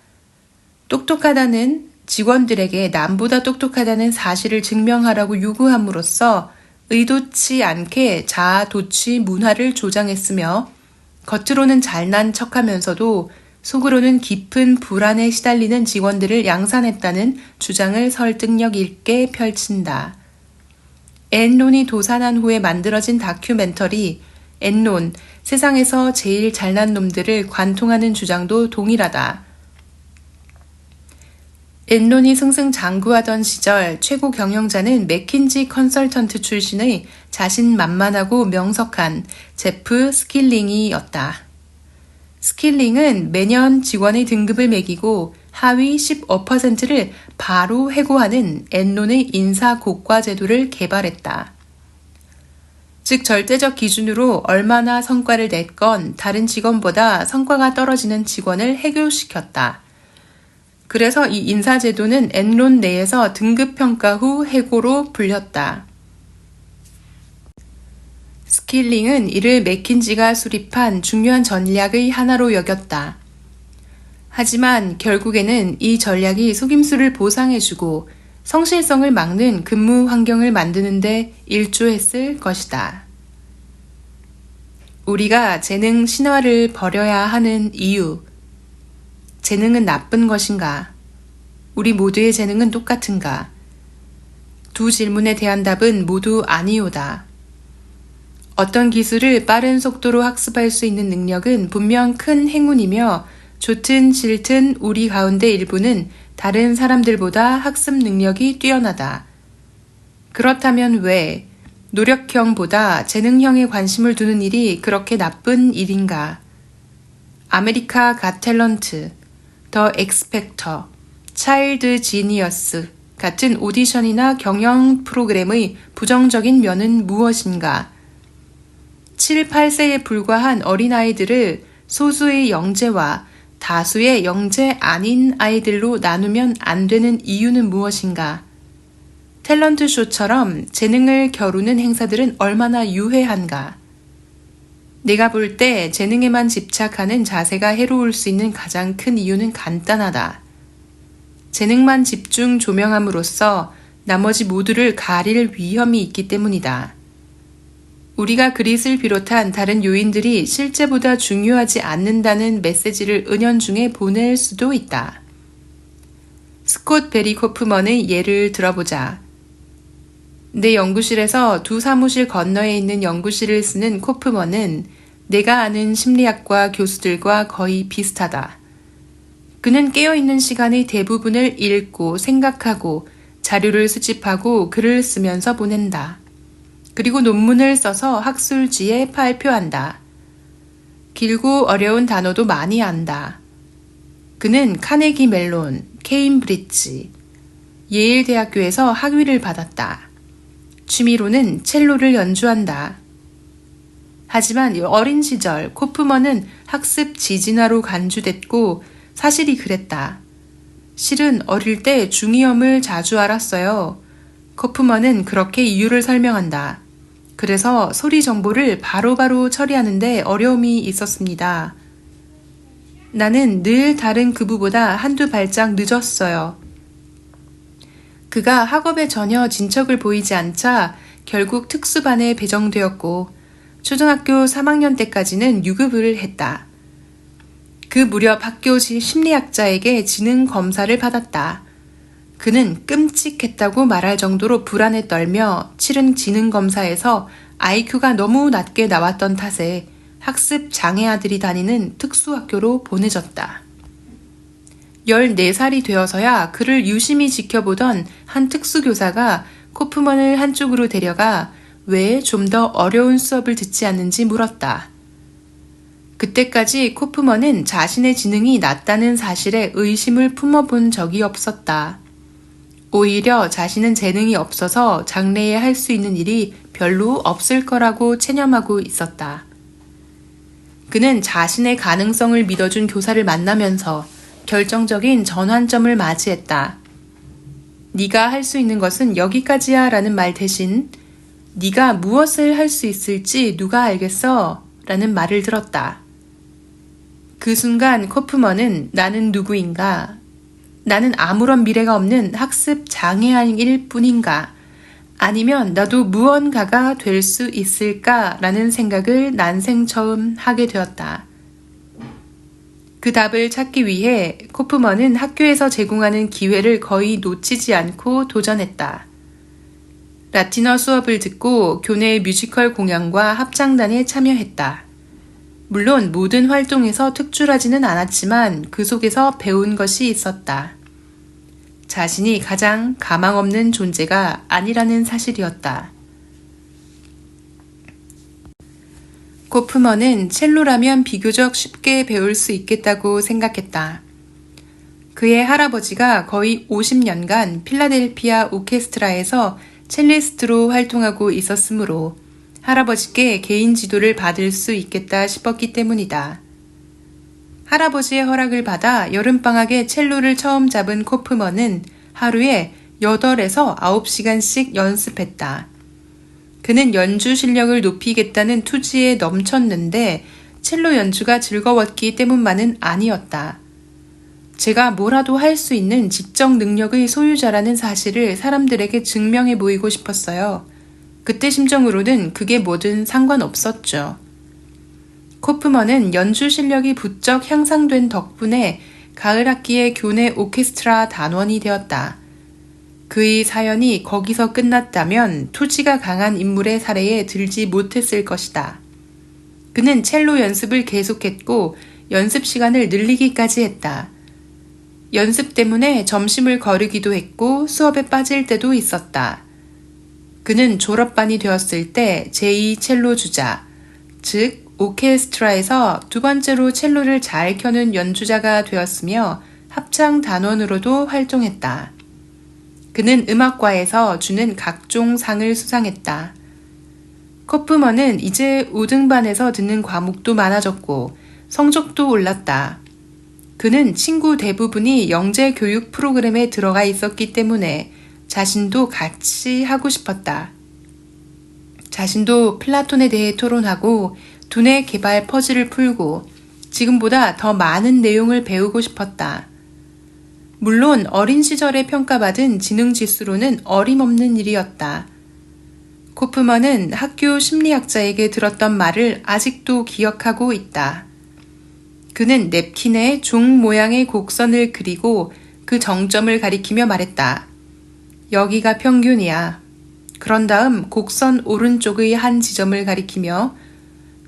똑똑하다는 직원들에게 남보다 똑똑하다는 사실을 증명하라고 요구함으로써 의도치 않게 자아도취 문화를 조장했으며 겉으로는 잘난 척하면서도 속으로는 깊은 불안에 시달리는 직원들을 양산했다는 주장을 설득력 있게 펼친다. 엔론이 도산한 후에 만들어진 다큐멘터리 엔론, 세상에서 제일 잘난 놈들을 관통하는 주장도 동일하다. 엔론이 승승장구하던 시절 최고 경영자는 맥킨지 컨설턴트 출신의 자신만만하고 명석한 제프 스킬링이었다. 스킬링은 매년 직원의 등급을 매기고 하위 15%를 바로 해고하는 엔론의 인사 고과 제도를 개발했다. 즉 절대적 기준으로 얼마나 성과를 냈건 다른 직원보다 성과가 떨어지는 직원을 해고시켰다. 그래서 이 인사제도는 엔론 내에서 등급평가 후 해고로 불렸다. 스킬링은 이를 맥킨지가 수립한 중요한 전략의 하나로 여겼다. 하지만 결국에는 이 전략이 속임수를 보상해주고 성실성을 막는 근무 환경을 만드는 데 일조했을 것이다. 우리가 재능 신화를 버려야 하는 이유. 재능은 나쁜 것인가? 우리 모두의 재능은 똑같은가? 두 질문에 대한 답은 모두 아니오다. 어떤 기술을 빠른 속도로 학습할 수 있는 능력은 분명 큰 행운이며 좋든 싫든 우리 가운데 일부는 다른 사람들보다 학습 능력이 뛰어나다. 그렇다면 왜 노력형보다 재능형에 관심을 두는 일이 그렇게 나쁜 일인가? 아메리카 갓 탤런트, 더 엑스펙터, 차일드 지니어스 같은 오디션이나 경영 프로그램의 부정적인 면은 무엇인가? 7, 8세에 불과한 어린아이들을 소수의 영재와 다수의 영재 아닌 아이들로 나누면 안 되는 이유는 무엇인가? 탤런트 쇼처럼 재능을 겨루는 행사들은 얼마나 유해한가? 내가 볼 때 재능에만 집착하는 자세가 해로울 수 있는 가장 큰 이유는 간단하다. 재능만 집중 조명함으로써 나머지 모두를 가릴 위험이 있기 때문이다. 우리가 그릿을 비롯한 다른 요인들이 실제보다 중요하지 않는다는 메시지를 은연중에 보낼 수도 있다. 스콧 베리 코프먼의 예를 들어보자. 내 연구실에서 두 사무실 건너에 있는 연구실을 쓰는 코프먼은 내가 아는 심리학과 교수들과 거의 비슷하다. 그는 깨어있는 시간의 대부분을 읽고 생각하고 자료를 수집하고 글을 쓰면서 보낸다. 그리고 논문을 써서 학술지에 발표한다. 길고 어려운 단어도 많이 안다. 그는 카네기 멜론, 케임브리지, 예일 대학교에서 학위를 받았다. 취미로는 첼로를 연주한다. 하지만 어린 시절 코프먼은 학습 지진화로 간주됐고 사실이 그랬다. 실은 어릴 때 중이염을 자주 앓았어요. 코프먼은 그렇게 이유를 설명한다. 그래서 소리 정보를 바로바로 처리하는데 어려움이 있었습니다. 나는 늘 다른 그부보다 한두 발짝 늦었어요. 그가 학업에 전혀 진척을 보이지 않자 결국 특수반에 배정되었고 초등학교 3학년 때까지는 유급을 했다. 그 무렵 학교 심리학자에게 지능 검사를 받았다. 그는 끔찍했다고 말할 정도로 불안에 떨며 치른 지능 검사에서 IQ가 너무 낮게 나왔던 탓에 학습 장애 아들이 다니는 특수학교로 보내졌다. 14살이 되어서야 그를 유심히 지켜보던 한 특수교사가 코프먼을 한쪽으로 데려가 왜 좀 더 어려운 수업을 듣지 않는지 물었다. 그때까지 코프먼은 자신의 지능이 낮다는 사실에 의심을 품어본 적이 없었다. 오히려 자신은 재능이 없어서 장래에 할 수 있는 일이 별로 없을 거라고 체념하고 있었다. 그는 자신의 가능성을 믿어준 교사를 만나면서 결정적인 전환점을 맞이했다. 네가 할 수 있는 것은 여기까지야 라는 말 대신 네가 무엇을 할 수 있을지 누가 알겠어? 라는 말을 들었다. 그 순간 코프먼은 나는 누구인가? 나는 아무런 미래가 없는 학습 장애아일 뿐인가? 아니면 나도 무언가가 될 수 있을까? 라는 생각을 난생 처음 하게 되었다. 그 답을 찾기 위해 코프먼은 학교에서 제공하는 기회를 거의 놓치지 않고 도전했다. 라틴어 수업을 듣고 교내 뮤지컬 공연과 합창단에 참여했다. 물론 모든 활동에서 특출하지는 않았지만 그 속에서 배운 것이 있었다. 자신이 가장 가망 없는 존재가 아니라는 사실이었다. 코프먼은 첼로라면 비교적 쉽게 배울 수 있겠다고 생각했다. 그의 할아버지가 거의 50년간 필라델피아 오케스트라에서 첼리스트로 활동하고 있었으므로 할아버지께 개인 지도를 받을 수 있겠다 싶었기 때문이다. 할아버지의 허락을 받아 여름방학에 첼로를 처음 잡은 코프먼은 하루에 8에서 9시간씩 연습했다. 그는 연주 실력을 높이겠다는 투지에 넘쳤는데 첼로 연주가 즐거웠기 때문만은 아니었다. 제가 뭐라도 할 수 있는 지적 능력의 소유자라는 사실을 사람들에게 증명해 보이고 싶었어요. 그때 심정으로는 그게 뭐든 상관없었죠. 코프먼은 연주 실력이 부쩍 향상된 덕분에 가을 학기에 교내 오케스트라 단원이 되었다. 그의 사연이 거기서 끝났다면 투지가 강한 인물의 사례에 들지 못했을 것이다. 그는 첼로 연습을 계속했고 연습 시간을 늘리기까지 했다. 연습 때문에 점심을 거르기도 했고 수업에 빠질 때도 있었다. 그는 졸업반이 되었을 때 제2 첼로 주자, 즉 오케스트라에서 두 번째로 첼로를 잘 켜는 연주자가 되었으며 합창 단원으로도 활동했다. 그는 음악과에서 주는 각종 상을 수상했다. 코프먼은 이제 5등반에서 듣는 과목도 많아졌고 성적도 올랐다. 그는 친구 대부분이 영재 교육 프로그램에 들어가 있었기 때문에 자신도 같이 하고 싶었다. 자신도 플라톤에 대해 토론하고 두뇌 개발 퍼즐을 풀고 지금보다 더 많은 내용을 배우고 싶었다. 물론 어린 시절에 평가받은 지능 지수로는 어림없는 일이었다. 코프먼은 학교 심리학자에게 들었던 말을 아직도 기억하고 있다. 그는 냅킨에 종 모양의 곡선을 그리고 그 정점을 가리키며 말했다. 여기가 평균이야. 그런 다음 곡선 오른쪽의 한 지점을 가리키며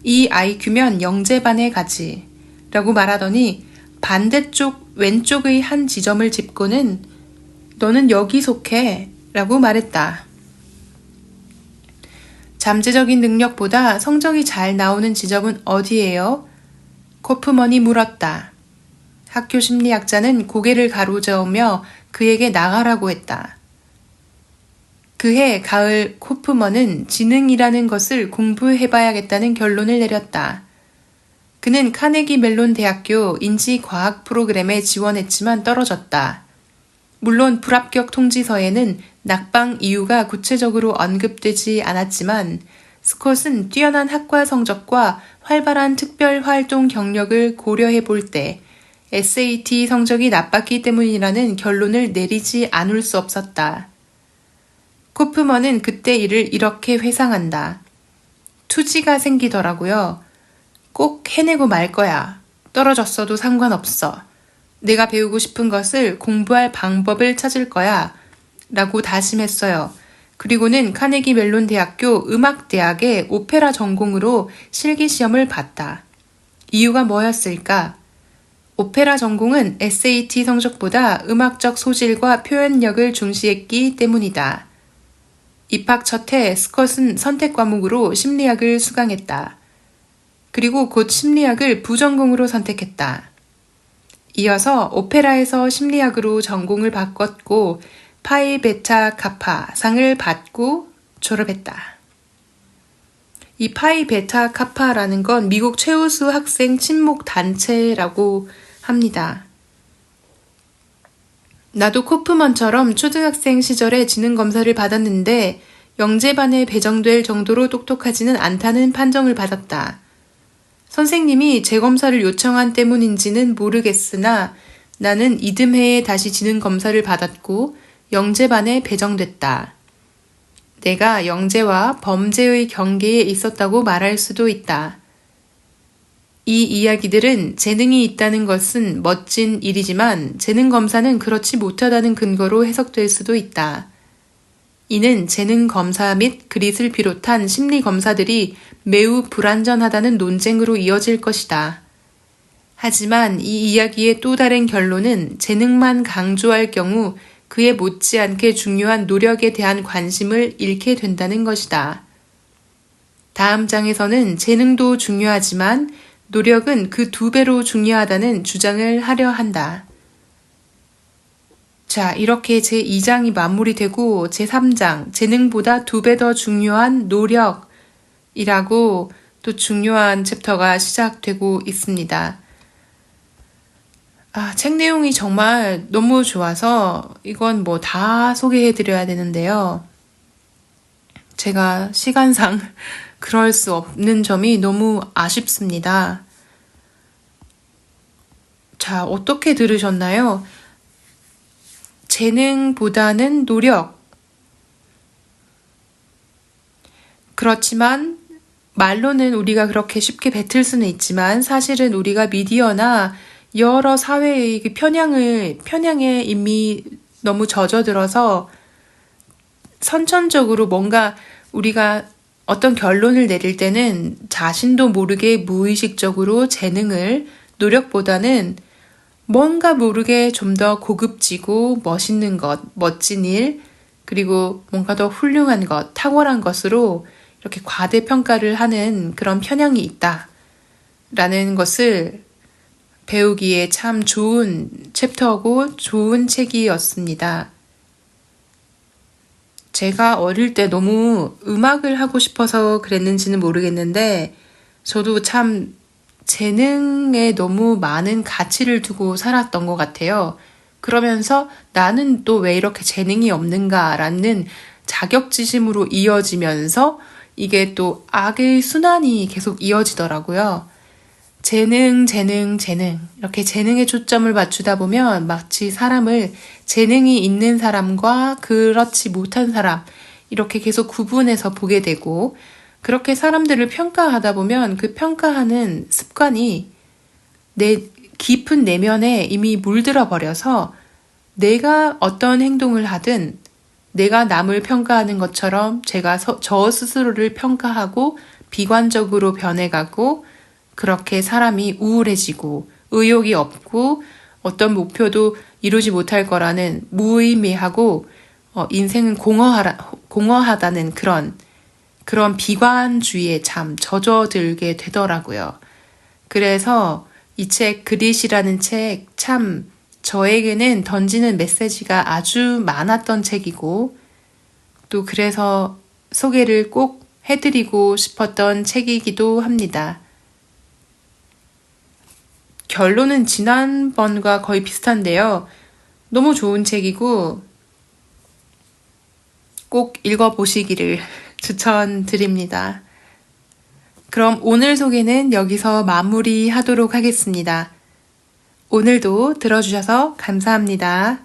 이 IQ면 영재반에 가지 라고 말하더니 반대쪽 왼쪽의 한 지점을 짚고는 너는 여기 속해 라고 말했다. 잠재적인 능력보다 성적이 잘 나오는 지점은 어디예요? 코프먼이 물었다. 학교 심리학자는 고개를 가로저으며 그에게 나가라고 했다. 그해 가을 코프먼은 지능이라는 것을 공부해봐야겠다는 결론을 내렸다. 그는 카네기 멜론 대학교 인지과학 프로그램에 지원했지만 떨어졌다. 물론 불합격 통지서에는 낙방 이유가 구체적으로 언급되지 않았지만 스콧은 뛰어난 학과 성적과 활발한 특별 활동 경력을 고려해 볼 때 SAT 성적이 나빴기 때문이라는 결론을 내리지 않을 수 없었다. 코프먼은 그때 이를 이렇게 회상한다. 투지가 생기더라고요. 꼭 해내고 말 거야. 떨어졌어도 상관없어. 내가 배우고 싶은 것을 공부할 방법을 찾을 거야. 라고 다짐했어요. 그리고는 카네기 멜론 대학교 음악대학의 오페라 전공으로 실기시험을 봤다. 이유가 뭐였을까? 오페라 전공은 SAT 성적보다 음악적 소질과 표현력을 중시했기 때문이다. 입학 첫해 스콧은 선택 과목으로 심리학을 수강했다. 그리고 곧 심리학을 부전공으로 선택했다. 이어서 오페라에서 심리학으로 전공을 바꿨고 파이 베타 카파 상을 받고 졸업했다. 이 파이 베타 카파라는 건 미국 최우수 학생 친목 단체라고 합니다. 나도 코프먼처럼 초등학생 시절에 지능 검사를 받았는데 영재반에 배정될 정도로 똑똑하지는 않다는 판정을 받았다. 선생님이 재검사를 요청한 때문인지는 모르겠으나 나는 이듬해에 다시 지능 검사를 받았고 영재반에 배정됐다. 내가 영재와 범죄의 경계에 있었다고 말할 수도 있다. 이 이야기들은 재능이 있다는 것은 멋진 일이지만 재능 검사는 그렇지 못하다는 근거로 해석될 수도 있다. 이는 재능 검사 및 그릿을 비롯한 심리 검사들이 매우 불완전하다는 논쟁으로 이어질 것이다. 하지만 이 이야기의 또 다른 결론은 재능만 강조할 경우 그에 못지않게 중요한 노력에 대한 관심을 잃게 된다는 것이다. 다음 장에서는 재능도 중요하지만 노력은 그 2배로 중요하다는 주장을 하려 한다. 자, 이렇게 제2장이 마무리되고 제3장, 재능보다 2배 더 중요한 노력이라고 또 중요한 챕터가 시작되고 있습니다. 책 내용이 정말 너무 좋아서 이건 뭐 다 소개해드려야 되는데요. 제가 시간상 그럴 수 없는 점이 너무 아쉽습니다. 자, 어떻게 들으셨나요? 재능보다는 노력. 그렇지만 말로는 우리가 그렇게 쉽게 뱉을 수는 있지만 사실은 우리가 미디어나 여러 사회의 편향에 이미 너무 젖어들어서 선천적으로 뭔가 우리가 어떤 결론을 내릴 때는 자신도 모르게 무의식적으로 재능을 노력보다는 뭔가 모르게 좀 더 고급지고 멋있는 것, 멋진 일, 그리고 뭔가 더 훌륭한 것, 탁월한 것으로 이렇게 과대평가를 하는 그런 편향이 있다라는 것을 배우기에 참 좋은 챕터고 좋은 책이었습니다. 제가 어릴 때 너무 음악을 하고 싶어서 그랬는지는 모르겠는데 저도 참 재능에 너무 많은 가치를 두고 살았던 것 같아요. 그러면서 나는 또 왜 이렇게 재능이 없는가라는 자격지심으로 이어지면서 이게 또 악의 순환이 계속 이어지더라고요. 재능, 재능, 재능. 이렇게 재능에 초점을 맞추다 보면 마치 사람을 재능이 있는 사람과 그렇지 못한 사람, 이렇게 계속 구분해서 보게 되고, 그렇게 사람들을 평가하다 보면 그 평가하는 습관이 내 깊은 내면에 이미 물들어 버려서 내가 어떤 행동을 하든 내가 남을 평가하는 것처럼 제가 저 스스로를 평가하고 비관적으로 변해가고 그렇게 사람이 우울해지고 의욕이 없고 어떤 목표도 이루지 못할 거라는 무의미하고 인생은 공허하다는 그런 비관주의에 참 젖어들게 되더라고요. 그래서 이 책 그릿이라는 책 참 저에게는 던지는 메시지가 아주 많았던 책이고 또 그래서 소개를 꼭 해드리고 싶었던 책이기도 합니다. 결론은 지난번과 거의 비슷한데요. 너무 좋은 책이고 꼭 읽어보시기를 추천드립니다. 그럼 오늘 소개는 여기서 마무리하도록 하겠습니다. 오늘도 들어주셔서 감사합니다.